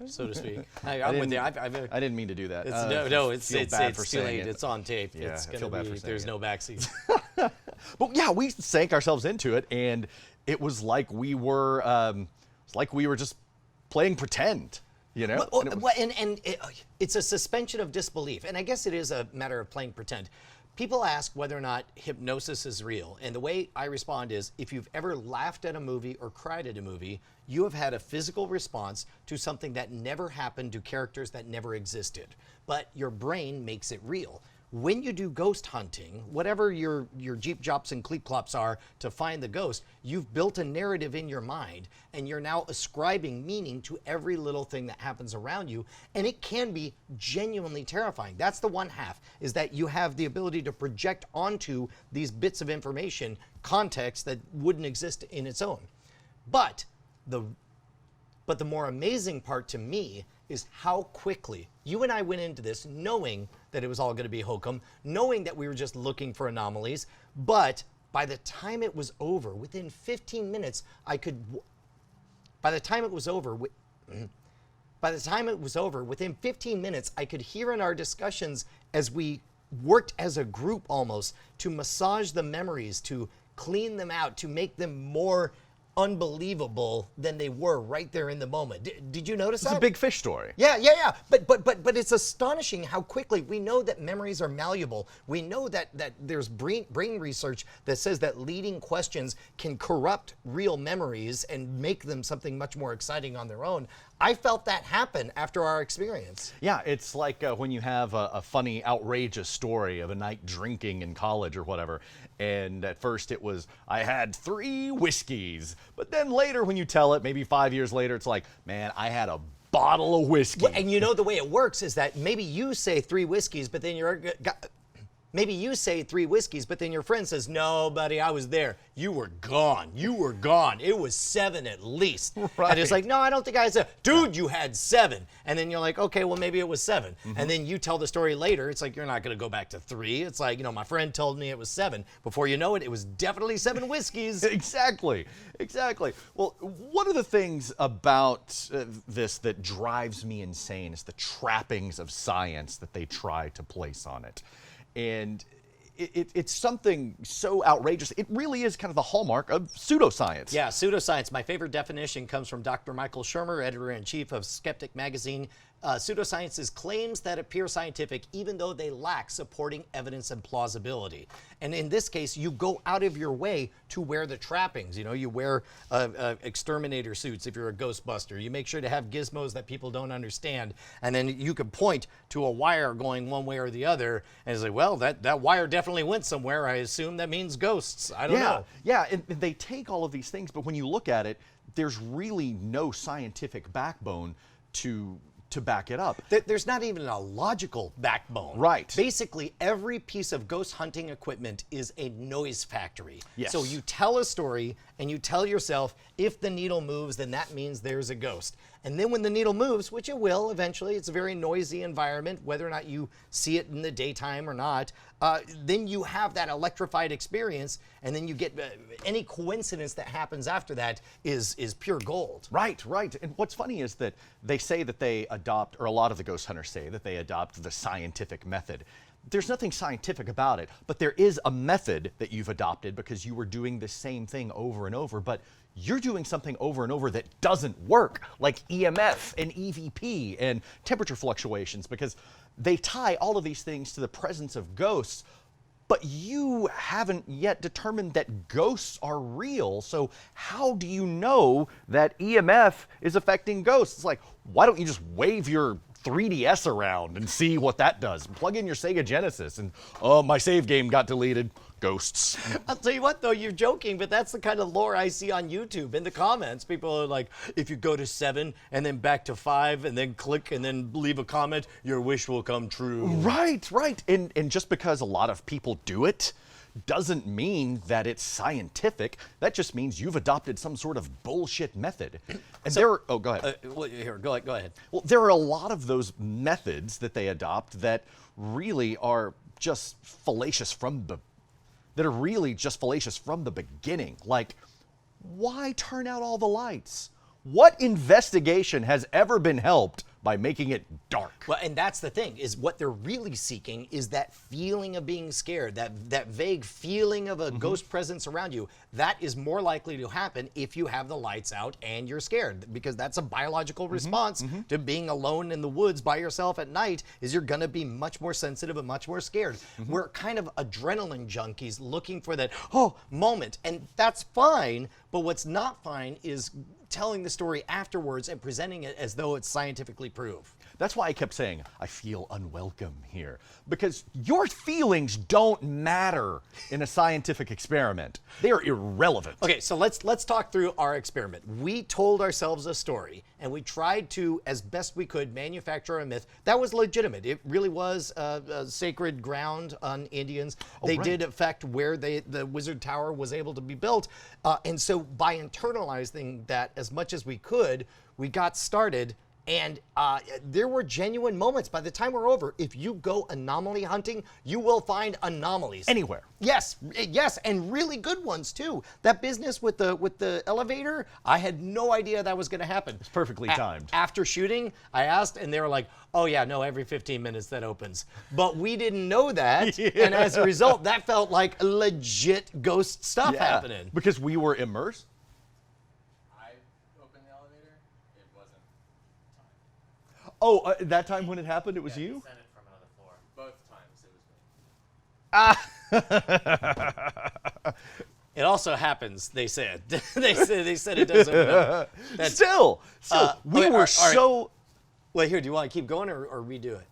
So to speak. I'm with you. I didn't mean to do that. It's bad for too saying late. it. It's on tape. Yeah, It's I gonna feel bad be, for saying there's it. no backseat. But yeah, we sank ourselves into it, and it was like we were just playing pretend, you know. Well, it's a suspension of disbelief, and I guess it is a matter of playing pretend. People ask whether or not hypnosis is real. And the way I respond is, if you've ever laughed at a movie or cried at a movie, you have had a physical response to something that never happened to characters that never existed. But your brain makes it real. When you do ghost hunting, whatever your Jeep Jops and Cleep Clops are to find the ghost, you've built a narrative in your mind, and you're now ascribing meaning to every little thing that happens around you, and it can be genuinely terrifying. That's the one half, is that you have the ability to project onto these bits of information context that wouldn't exist in its own. But the more amazing part to me is how quickly you and I went into this knowing that it was all going to be hokum, knowing that we were just looking for anomalies. But by the time it was over, within 15 minutes, within 15 minutes, I could hear in our discussions as we worked as a group almost to massage the memories, to clean them out, to make them more unbelievable than they were right there in the moment. Did you notice that? It's a big fish story. Yeah. But it's astonishing how quickly we know that memories are malleable. We know that there's brain research that says that leading questions can corrupt real memories and make them something much more exciting on their own. I felt that happen after our experience. Yeah, it's like when you have a funny, outrageous story of a night drinking in college or whatever, and at first it was, I had 3 whiskeys, but then later when you tell it, maybe 5 years later, it's like, man, I had a bottle of whiskey. Well, and you know the way it works is that maybe you say 3 whiskeys, but then your friend says, no, buddy, I was there. You were gone. It was 7 at least. Right. And it's like, no, I don't think I had 7. Dude, you had 7. And then you're like, okay, well, maybe it was 7. And then you tell the story later. It's like, you're not going to go back to 3. It's like, my friend told me it was 7. Before you know it, it was definitely 7 whiskeys. Exactly. Well, one of the things about this that drives me insane is the trappings of science that they try to place on it. And it's something so outrageous. It really is kind of the hallmark of pseudoscience. Yeah, pseudoscience. My favorite definition comes from Dr. Michael Shermer, editor-in-chief of Skeptic Magazine. Pseudoscience is claims that appear scientific even though they lack supporting evidence and plausibility. And in this case, you go out of your way to wear the trappings. You wear exterminator suits if you're a Ghostbuster. You make sure to have gizmos that people don't understand. And then you can point to a wire going one way or the other. And it's like, well, that wire definitely went somewhere. I assume that means ghosts. I don't know. Yeah, and they take all of these things, but when you look at it, there's really no scientific backbone to back it up. There's not even a logical backbone. Right. Basically, every piece of ghost hunting equipment is a noise factory. Yes. So you tell a story and you tell yourself, if the needle moves, then that means there's a ghost. And then when the needle moves, which it will eventually, it's a very noisy environment, whether or not you see it in the daytime or not, then you have that electrified experience, and then you get any coincidence that happens after that is pure gold. Right. And what's funny is that they say that they adopt, or a lot of the ghost hunters say that they adopt the scientific method. There's nothing scientific about it, but there is a method that you've adopted because you were doing the same thing over and over, but you're doing something over and over that doesn't work, like EMF and EVP and temperature fluctuations, because they tie all of these things to the presence of ghosts, but you haven't yet determined that ghosts are real. So how do you know that EMF is affecting ghosts? It's like, why don't you just wave your 3DS around and see what that does? Plug in your Sega Genesis and, oh, my save game got deleted. Ghosts. I'll tell you what, though, you're joking, but that's the kind of lore I see on YouTube. In the comments, people are like, if you go to 7 and then back to 5 and then click and then leave a comment, your wish will come true. Right. And just because a lot of people do it doesn't mean that it's scientific. That just means you've adopted some sort of bullshit method. And go ahead. Go ahead. Well, there are a lot of those methods that they adopt that really are just fallacious from the beginning. Like, why turn out all the lights? What investigation has ever been helped by making it dark? Well, and that's the thing, is what they're really seeking is that feeling of being scared, that vague feeling of a ghost presence around you. That is more likely to happen if you have the lights out and you're scared, because that's a biological response to being alone in the woods by yourself at night, is you're gonna be much more sensitive and much more scared. We're kind of adrenaline junkies looking for that moment, and that's fine, but what's not fine is telling the story afterwards and presenting it as though it's scientifically proved. That's why I kept saying, I feel unwelcome here. Because your feelings don't matter in a scientific experiment. They are irrelevant. Okay, so let's talk through our experiment. We told ourselves a story, and we tried to, as best we could, manufacture a myth that was legitimate. It really was sacred ground on Indians. They did affect where the Wizard Tower was able to be built. And so by internalizing that as much as we could, we got started. And there were genuine moments. By the time we're over, if you go anomaly hunting, you will find anomalies Anywhere. Yes, yes, and really good ones too. That business with the elevator, I had no idea that was going to happen. It's perfectly timed. After shooting, I asked, and they were like, "Oh yeah, no, every 15 minutes that opens." But we didn't know that, and as a result, that felt like legit ghost stuff happening. Because we were immersed. Oh, that time when it happened, it was you? Sent it from another floor. Both times it was me. It also happens, they said. they said it doesn't. Still, we were so. Well, here, do you want to keep going or redo it?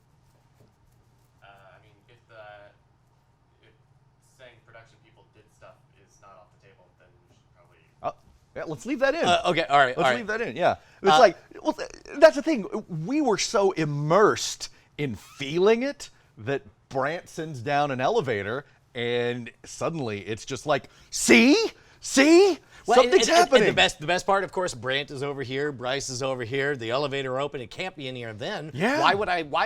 I mean, if saying production people did stuff is not off the table, then we should probably. Yeah, let's leave that in. Okay, all right. Let's leave that in, yeah. It's like, well, that's the thing. We were so immersed in feeling it that Brant sends down an elevator, and suddenly it's just like, see? Something's happening. And the best part, of course, Brant is over here, Bryce is over here, the elevator open, it can't be in here then. Yeah. Why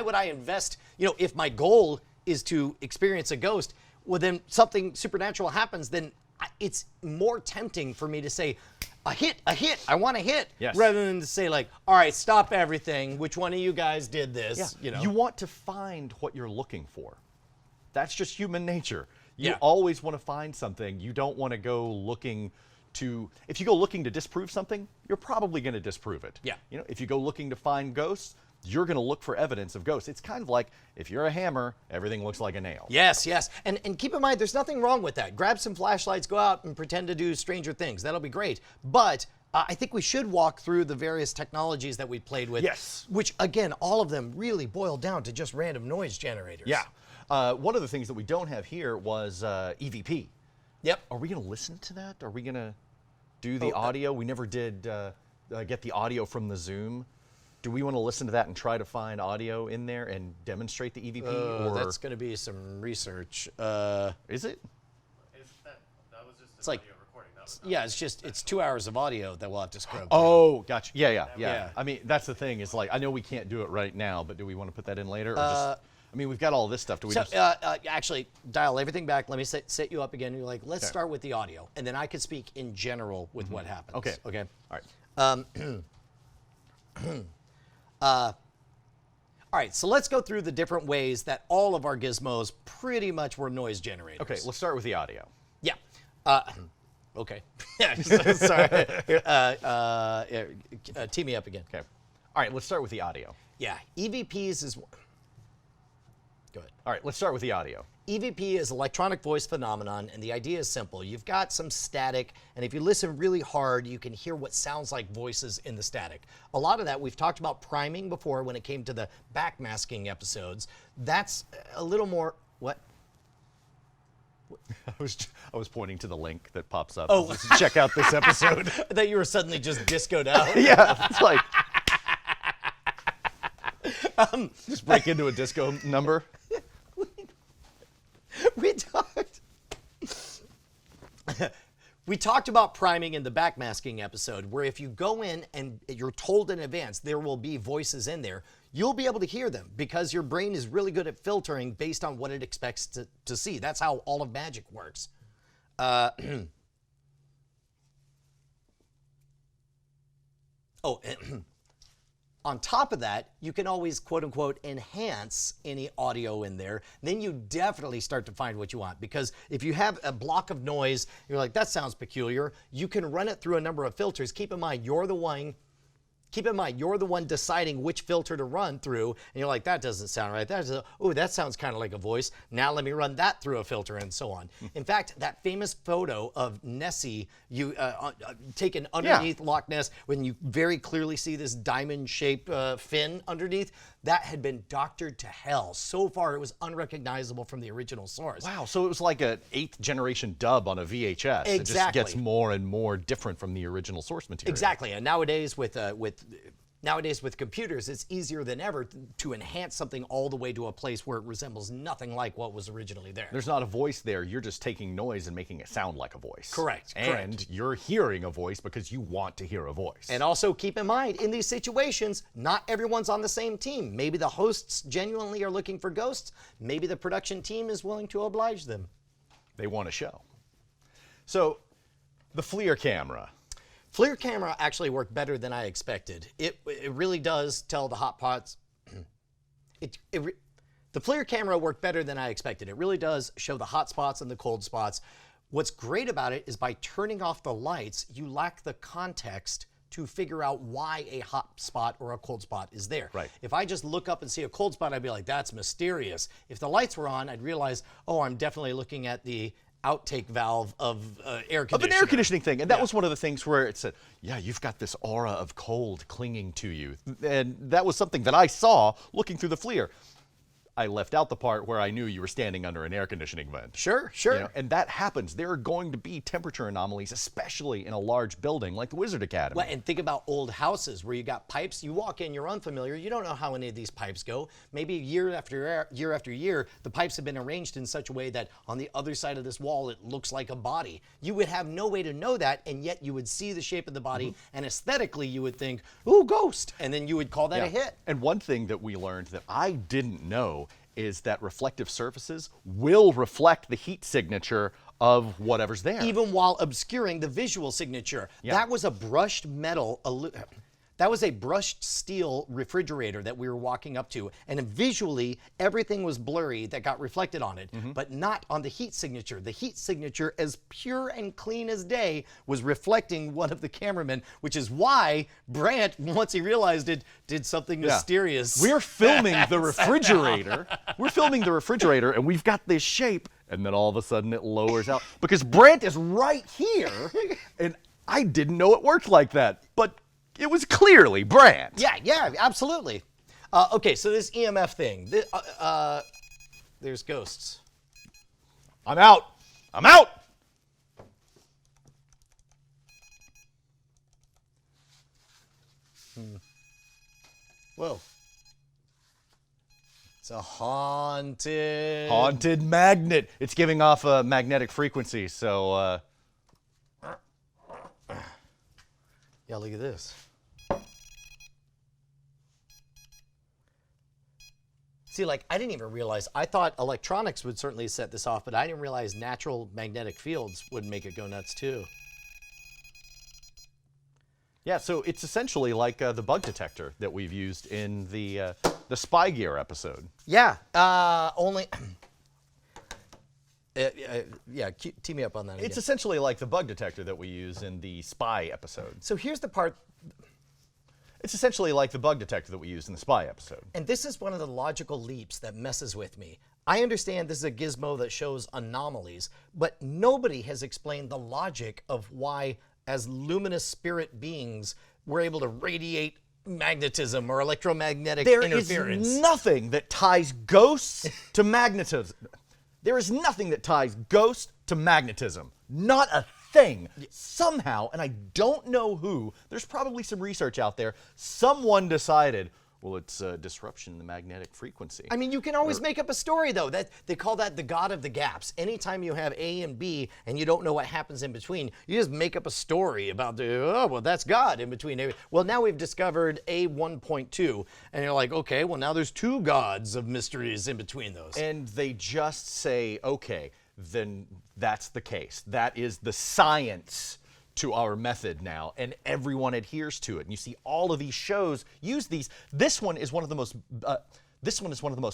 would I invest, if my goal is to experience a ghost, well then something supernatural happens, then it's more tempting for me to say, a hit, I want a hit, rather than to say like, all right, stop everything, which one of you guys did this, You want to find what you're looking for. That's just human nature. You always want to find something. You don't want to go looking to, if you go looking to disprove something, you're probably going to disprove it. Yeah. If you go looking to find ghosts, you're going to look for evidence of ghosts. It's kind of like if you're a hammer, everything looks like a nail. Yes. And keep in mind, there's nothing wrong with that. Grab some flashlights, go out and pretend to do stranger things. That'll be great. But I think we should walk through the various technologies that we played with. Yes. Which, again, all of them really boil down to just random noise generators. Yeah. One of the things that we don't have here was EVP. Yep. Are we going to listen to that? Are we going to do the audio? We never did get the audio from the Zoom. Do we want to listen to that and try to find audio in there and demonstrate the EVP? Or that's going to be some research. Is it? That was just It's like, audio recording. That was it's 2 hours of audio that we'll have to scrub. Oh, gotcha. Yeah. I mean, that's the thing. Is like, I know we can't do it right now, but do we want to put that in later? Or just, I mean, we've got all this stuff. Do we just? Actually, dial everything back. Let me set you up again. You're like, let's start with the audio, and then I could speak in general with what happens. Okay. Okay. All right. All right, so let's go through the different ways that all of our gizmos pretty much were noise generators. Okay, let's start with the audio. Yeah. Okay. Sorry. Tee me up again. Okay. All right, let's start with the audio. Yeah, EVPs is... Go ahead. All right, let's start with the audio. EVP is electronic voice phenomenon, and the idea is simple. You've got some static, and if you listen really hard, you can hear what sounds like voices in the static. A lot of that, we've talked about priming before when it came to the backmasking episodes. That's a little more... What? I was pointing to the link that pops up. Oh. Just check out this episode. I thought you were suddenly just discoed out. Yeah, it's like... just break into a disco number. We talked about priming in the backmasking episode, where if you go in and you're told in advance there will be voices in there, you'll be able to hear them because your brain is really good at filtering based on what it expects to see. That's how all of magic works. Oh, on top of that, you can always quote unquote enhance any audio in there. Then you definitely start to find what you want, because if you have a block of noise, you're like, that sounds peculiar. You can run it through a number of filters. Keep in mind, you're the one deciding which filter to run through, and you're like, that doesn't sound right. That sounds kind of like a voice. Now let me run that through a filter, and so on. In fact, that famous photo of Nessie, taken underneath Loch Ness, when you very clearly see this diamond-shaped fin underneath, that had been doctored to hell. So far, it was unrecognizable from the original source. Wow, so it was like an 8th generation dub on a VHS. It just gets more and more different from the original source material. Exactly, and nowadays with computers, it's easier than ever to enhance something all the way to a place where it resembles nothing like what was originally there. There's not a voice there. You're just taking noise and making it sound like a voice. Correct. And you're hearing a voice because you want to hear a voice. And also keep in mind, in these situations, not everyone's on the same team. Maybe the hosts genuinely are looking for ghosts. Maybe the production team is willing to oblige them. They want a show. So, the FLIR camera. FLIR camera actually worked better than I expected. It really does tell the hot spots. The FLIR camera worked better than I expected. It really does show the hot spots and the cold spots. What's great about it is by turning off the lights, you lack the context to figure out why a hot spot or a cold spot is there. Right. If I just look up and see a cold spot, I'd be like, that's mysterious. If the lights were on, I'd realize, oh, I'm definitely looking at the outtake valve of air conditioning. Of an air conditioning thing. And that was one of the things where it said, yeah, you've got this aura of cold clinging to you. And that was something that I saw looking through the FLIR. I left out the part where I knew you were standing under an air conditioning vent. Sure, sure. You know, and that happens. There are going to be temperature anomalies, especially in a large building like the Wizard Academy. Well, and think about old houses where you got pipes. You walk in, you're unfamiliar. You don't know how any of these pipes go. Maybe year after year, the pipes have been arranged in such a way that on the other side of this wall, it looks like a body. You would have no way to know that, and yet you would see the shape of the body, and aesthetically you would think, ooh, ghost, and then you would call that a hit. And one thing that we learned that I didn't know is that reflective surfaces will reflect the heat signature of whatever's there. Even while obscuring the visual signature. Yeah. That was a brushed metal, that was a brushed steel refrigerator that we were walking up to, and visually everything was blurry that got reflected on it, but not on the heat signature. The heat signature, as pure and clean as day, was reflecting one of the cameramen, which is why Brandt, once he realized it, did something mysterious. We're filming the refrigerator. We're filming the refrigerator, and we've got this shape, and then all of a sudden it lowers out because Brandt is right here, and I didn't know it worked like that, but it was clearly Brandt. Yeah, absolutely. Okay, so this EMF thing, there's ghosts. I'm out. I'm out. Whoa. It's a haunted magnet. It's giving off a magnetic frequency, so yeah, look at this. See, like, I didn't even realize, I thought electronics would certainly set this off, but I didn't realize natural magnetic fields would make it go nuts too. yeah, so it's essentially like the bug detector that we've used in the Spy Gear episode. Yeah, only... yeah, tee me up on that again. It's essentially like the bug detector that we use in the Spy episode. So here's the part... It's essentially like the bug detector that we used in the Spy episode. And this is one of the logical leaps that messes with me. I understand this is a gizmo that shows anomalies, but nobody has explained the logic of why, as luminous spirit beings, we're able to radiate magnetism or electromagnetic interference. There is nothing that ties ghosts to magnetism. There is nothing that ties ghosts to magnetism. Not a thing. Somehow, and I don't know who, there's probably some research out there, someone decided, well, it's a disruption in the magnetic frequency. I mean, you can always make up a story, though. That they call that the God of the Gaps. Anytime you have A and B and you don't know what happens in between, you just make up a story about that's God in between. Well, now we've discovered A1.2, and you're like, okay, well, now there's two gods of mysteries in between those. And they just say, okay, then that's the case. That is the science to our method now, and everyone adheres to it. And you see all of these shows use these. This one is one of the most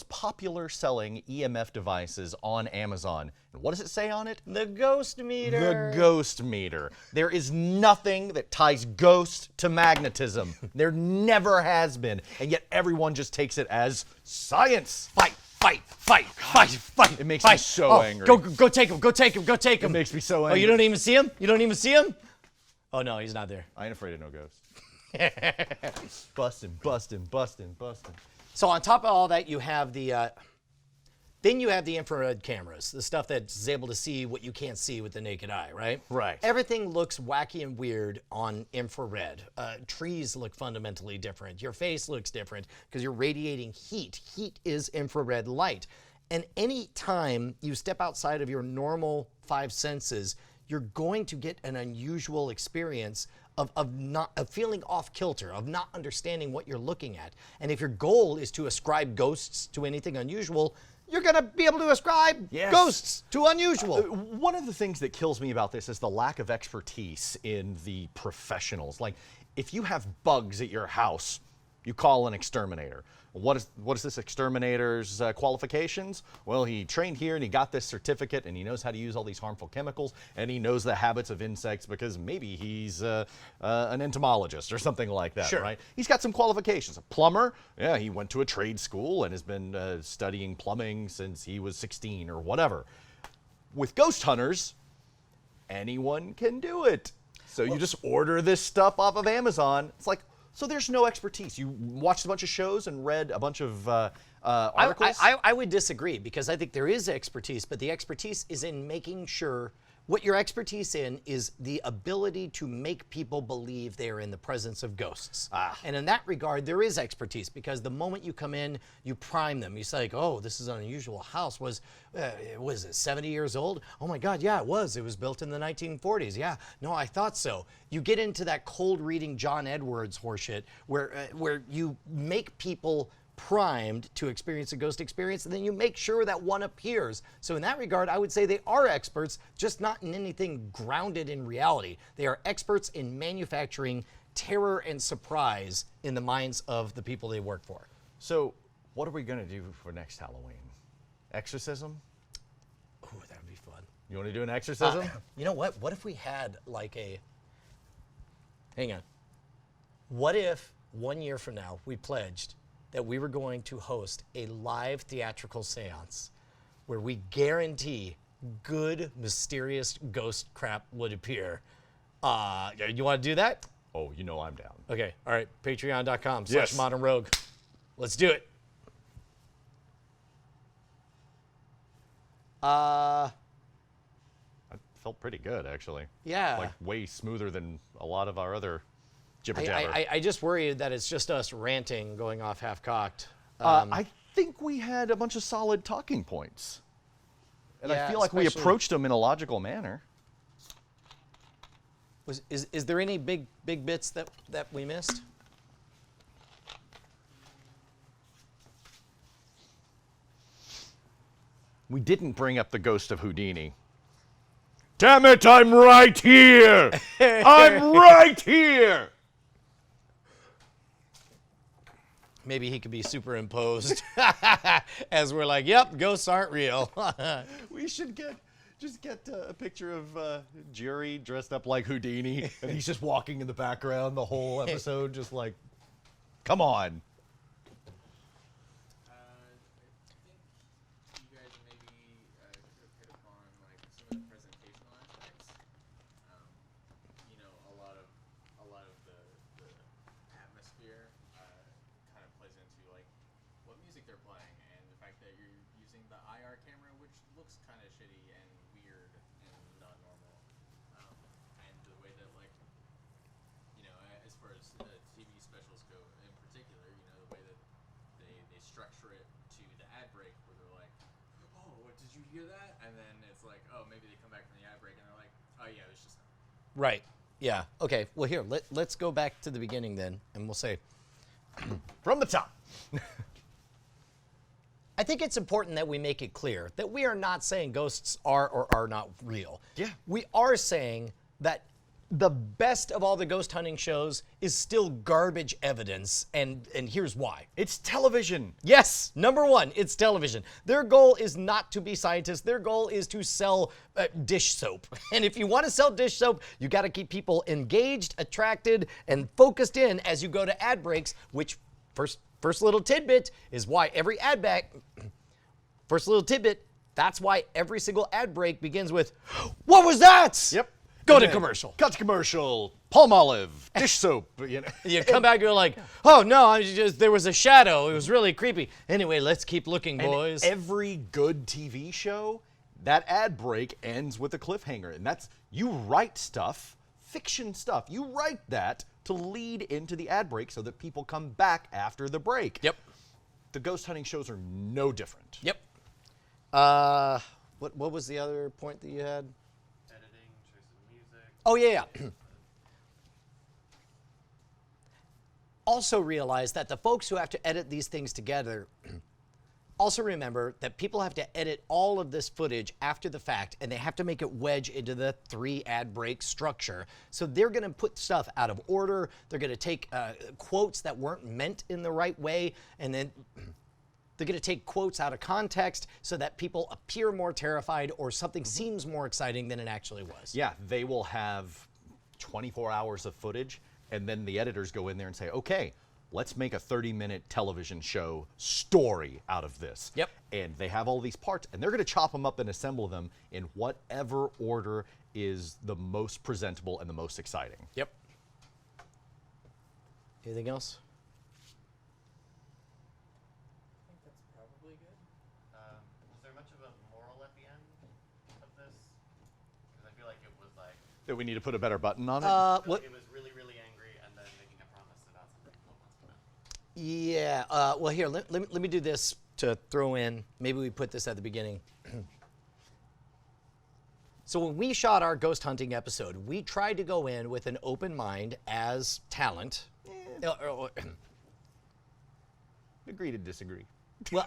popular selling EMF devices on Amazon. And what does it say on it? The ghost meter. The ghost meter. There is nothing that ties ghost to magnetism. There never has been. And yet everyone just takes it as science. Fight. It makes me so angry. Go take him. It makes me so angry. Oh, you don't even see him? You don't even see him? Oh, no, he's not there. I ain't afraid of no ghosts. Bustin'. So on top of all that, you have the infrared cameras, the stuff that's able to see what you can't see with the naked eye, right? Right. Everything looks wacky and weird on infrared. Trees look fundamentally different. Your face looks different because you're radiating heat. Heat is infrared light. And any time you step outside of your normal 5 senses, you're going to get an unusual experience of feeling off kilter, of not understanding what you're looking at. And if your goal is to ascribe ghosts to anything unusual, you're going to be able to ascribe ghosts to unusual. One of the things that kills me about this is the lack of expertise in the professionals. Like, if you have bugs at your house, you call an exterminator. What is this exterminator's qualifications? Well, he trained here and he got this certificate and he knows how to use all these harmful chemicals and he knows the habits of insects because maybe he's an entomologist or something like that, right? He's got some qualifications. A plumber, yeah, he went to a trade school and has been studying plumbing since he was 16 or whatever. With ghost hunters, anyone can do it. So you just order this stuff off of Amazon. It's like, so there's no expertise. You watched a bunch of shows and read a bunch of articles? I would disagree because I think there is expertise, but the expertise is in making sure what your expertise in is the ability to make people believe they are in the presence of ghosts. And in that regard, there is expertise because the moment you come in, you prime them. You say, like, oh, this is an unusual house. Was it 70 years old? Oh my God, yeah, it was. It was built in the 1940s. Yeah, no, I thought so. You get into that cold reading John Edwards horseshit where you make people primed to experience a ghost experience, and then you make sure that one appears. So in that regard, I would say they are experts, just not in anything grounded in reality. They are experts in manufacturing terror and surprise in the minds of the people they work for. So what are we going to do for next Halloween? Exorcism? Ooh, that would be fun. You want to do an exorcism? You know what? What if we had like hang on. What if 1 year from now we pledged that we were going to host a live theatrical seance where we guarantee good, mysterious ghost crap would appear. You want to do that? Oh, you know I'm down. Okay, all right, patreon.com/modernrogue. Let's do it. I felt pretty good, actually. Yeah. Like way smoother than a lot of our other jibber jabber. I just worry that it's just us ranting, going off half-cocked. I think we had a bunch of solid talking points. And I feel like we approached them in a logical manner. Is there any big bits that we missed? We didn't bring up the ghost of Houdini. Damn it, I'm right here! I'm right here! Maybe he could be superimposed as we're like, yep, ghosts aren't real. We should just get a picture of Jerry dressed up like Houdini, and he's just walking in the background the whole episode, just like, come on. I think you guys maybe could have hit upon like some of the presentational aspects. You know, a lot of the atmosphere kind of plays into like what music they're playing, and the fact that you're using the IR camera, which looks kind of shitty and weird and not normal, and the way that like, you know, as far as TV specials go in particular, you know, the way that they structure it to the ad break where they're like, oh, what, did you hear that? And then it's like, oh, maybe they come back from the ad break and they're like, oh yeah, it was just Right. Yeah. Okay. Well, here, let's go back to the beginning then, and we'll say, from the top. I think it's important that we make it clear that we are not saying ghosts are or are not real. Yeah. We are saying that the best of all the ghost hunting shows is still garbage evidence, and here's why. It's television. Yes, number one, it's television. Their goal is not to be scientists. Their goal is to sell dish soap. And if you want to sell dish soap, you got to keep people engaged, attracted, and focused in as you go to ad breaks, which first little tidbit is why every ad back, first little tidbit, that's why every single ad break begins with, "What was that?" Yep. Go And to then commercial. Cut to commercial. Palmolive, dish soap. You know. You come back, you're like, "Oh no, there was a shadow. It was really creepy." Anyway, let's keep looking, boys. And every good TV show, that ad break ends with a cliffhanger, and that's you write stuff, fiction stuff. You write that to lead into the ad break so that people come back after the break. Yep. The ghost hunting shows are no different. Yep. What was the other point that you had? Editing, choice of music. Oh, yeah. Also realize that the folks who have to edit these things together also remember that people have to edit all of this footage after the fact, and they have to make it wedge into the 3 ad break structure. So they're going to put stuff out of order. They're going to take quotes that weren't meant in the right way, and then they're going to take quotes out of context so that people appear more terrified or something seems more exciting than it actually was. Yeah, they will have 24 hours of footage, and then the editors go in there and say, okay, let's make a 30-minute television show story out of this. Yep. And they have all these parts, and they're going to chop them up and assemble them in whatever order is the most presentable and the most exciting. Yep. Anything else? I think that's probably good. Was there much of a moral at the end of this? Because I feel like it was like, Do we need to put a better button on it? I feel What? like it was really, really angry and then making a promise about something he wants to know. Yeah. Well, here, let me do this to throw in. Maybe we put this at the beginning. So when we shot our ghost hunting episode, we tried to go in with an open mind as talent. Agree to disagree. Well,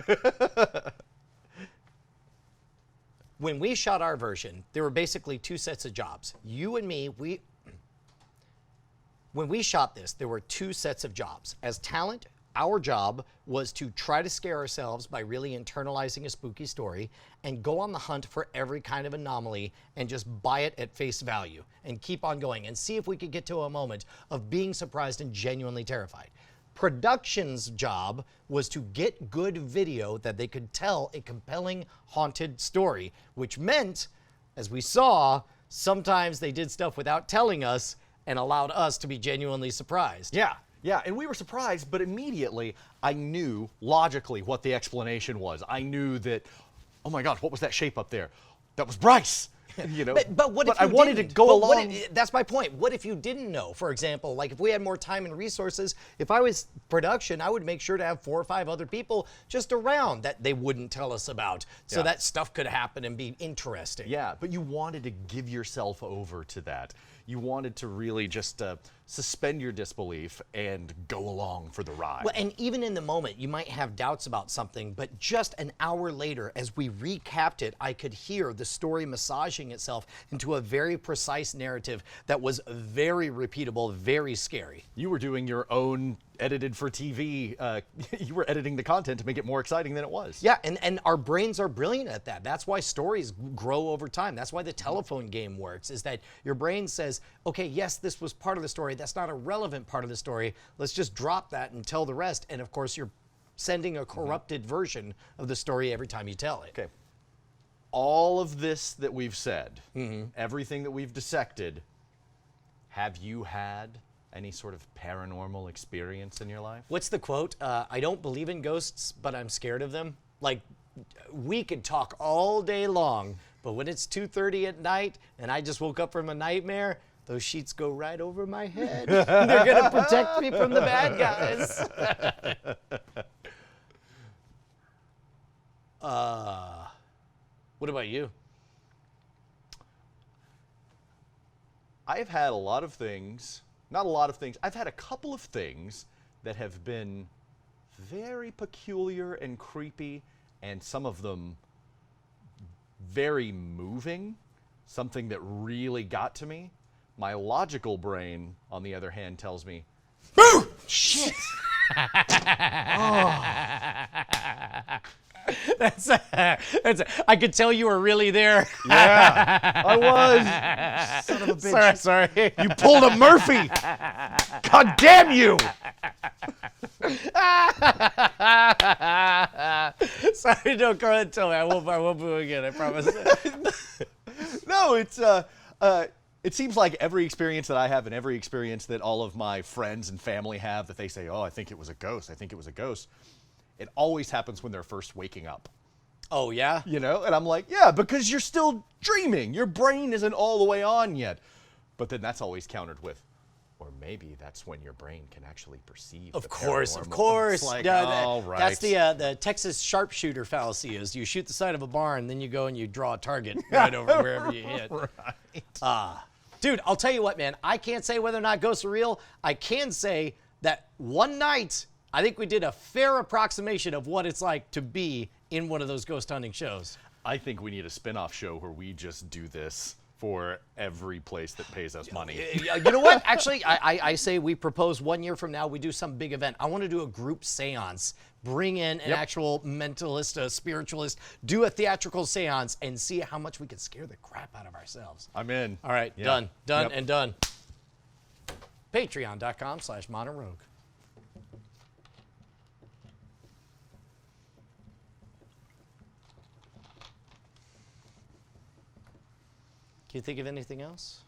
when we shot our version, there were basically 2 sets of jobs. You and me, when we shot this, there were 2 sets of jobs. As talent, our job was to try to scare ourselves by really internalizing a spooky story and go on the hunt for every kind of anomaly and just buy it at face value and keep on going and see if we could get to a moment of being surprised and genuinely terrified. Production's job was to get good video that they could tell a compelling haunted story, which meant, as we saw, sometimes they did stuff without telling us and allowed us to be genuinely surprised. Yeah, and we were surprised, but immediately I knew logically what the explanation was. I knew that, oh my God, what was that shape up there? That was Bryce. You know, But what if I you wanted to didn't? go But what along. that's my point. What if you didn't know? For example, like if we had more time and resources, if I was production, I would make sure to have 4 or 5 other people just around that they wouldn't tell us about, so Yeah. that stuff could happen and be interesting. Yeah, but you wanted to give yourself over to that. You wanted to really just suspend your disbelief and go along for the ride. Well, and even in the moment, you might have doubts about something, but just an hour later, as we recapped it, I could hear the story massaging itself into a very precise narrative that was very repeatable, very scary. You were doing your own edited for TV. You were editing the content to make it more exciting than it was. Yeah, and our brains are brilliant at that. That's why stories grow over time. That's why the telephone game works, is that your brain says, okay, yes, this was part of the story. That's not a relevant part of the story. Let's just drop that and tell the rest. And of course, you're sending a corrupted version of the story every time you tell it. Okay. All of this that we've said, everything that we've dissected, have you had any sort of paranormal experience in your life? What's the quote? I don't believe in ghosts, but I'm scared of them. Like, we could talk all day long, but when it's 2:30 at night and I just woke up from a nightmare, those sheets go right over my head. They're going to protect me from the bad guys. What about you? I've had a lot of things, not a lot of things, I've had a couple of things that have been very peculiar and creepy, and some of them very moving, something that really got to me. My logical brain, on the other hand, tells me, Shit. I could tell you were really there. yeah, I was. Son of a bitch. Sorry. You pulled a Murphy. God damn you. Sorry, no, go ahead and tell me. I won't boo again, I promise. No, it seems like every experience that I have and every experience that all of my friends and family have that they say, oh, I think it was a ghost. I think it was a ghost. It always happens when they're first waking up. Oh, yeah? You know? And I'm like, yeah, because you're still dreaming. Your brain isn't all the way on yet. But then that's always countered with, or maybe that's when your brain can actually perceive. Of the course, of paranormal. course. It's like, Yeah, all right. That's the Texas sharpshooter fallacy is you shoot the side of a barn, then you go and you draw a target right over wherever you hit. Right. Dude, I'll tell you what, man. I can't say whether or not ghosts are real. I can say that one night, I think we did a fair approximation of what it's like to be in one of those ghost hunting shows. I think we need a spin-off show where we just do this for every place that pays us money. You know what? Actually, I say we propose 1 year from now, we do some big event. I want to do a group seance. Bring in an actual mentalist, a spiritualist, do a theatrical seance, and see how much we can scare the crap out of ourselves. I'm in. All right, Yeah. done, Yep. and done. Patreon.com/modernrogue. Can you think of anything else?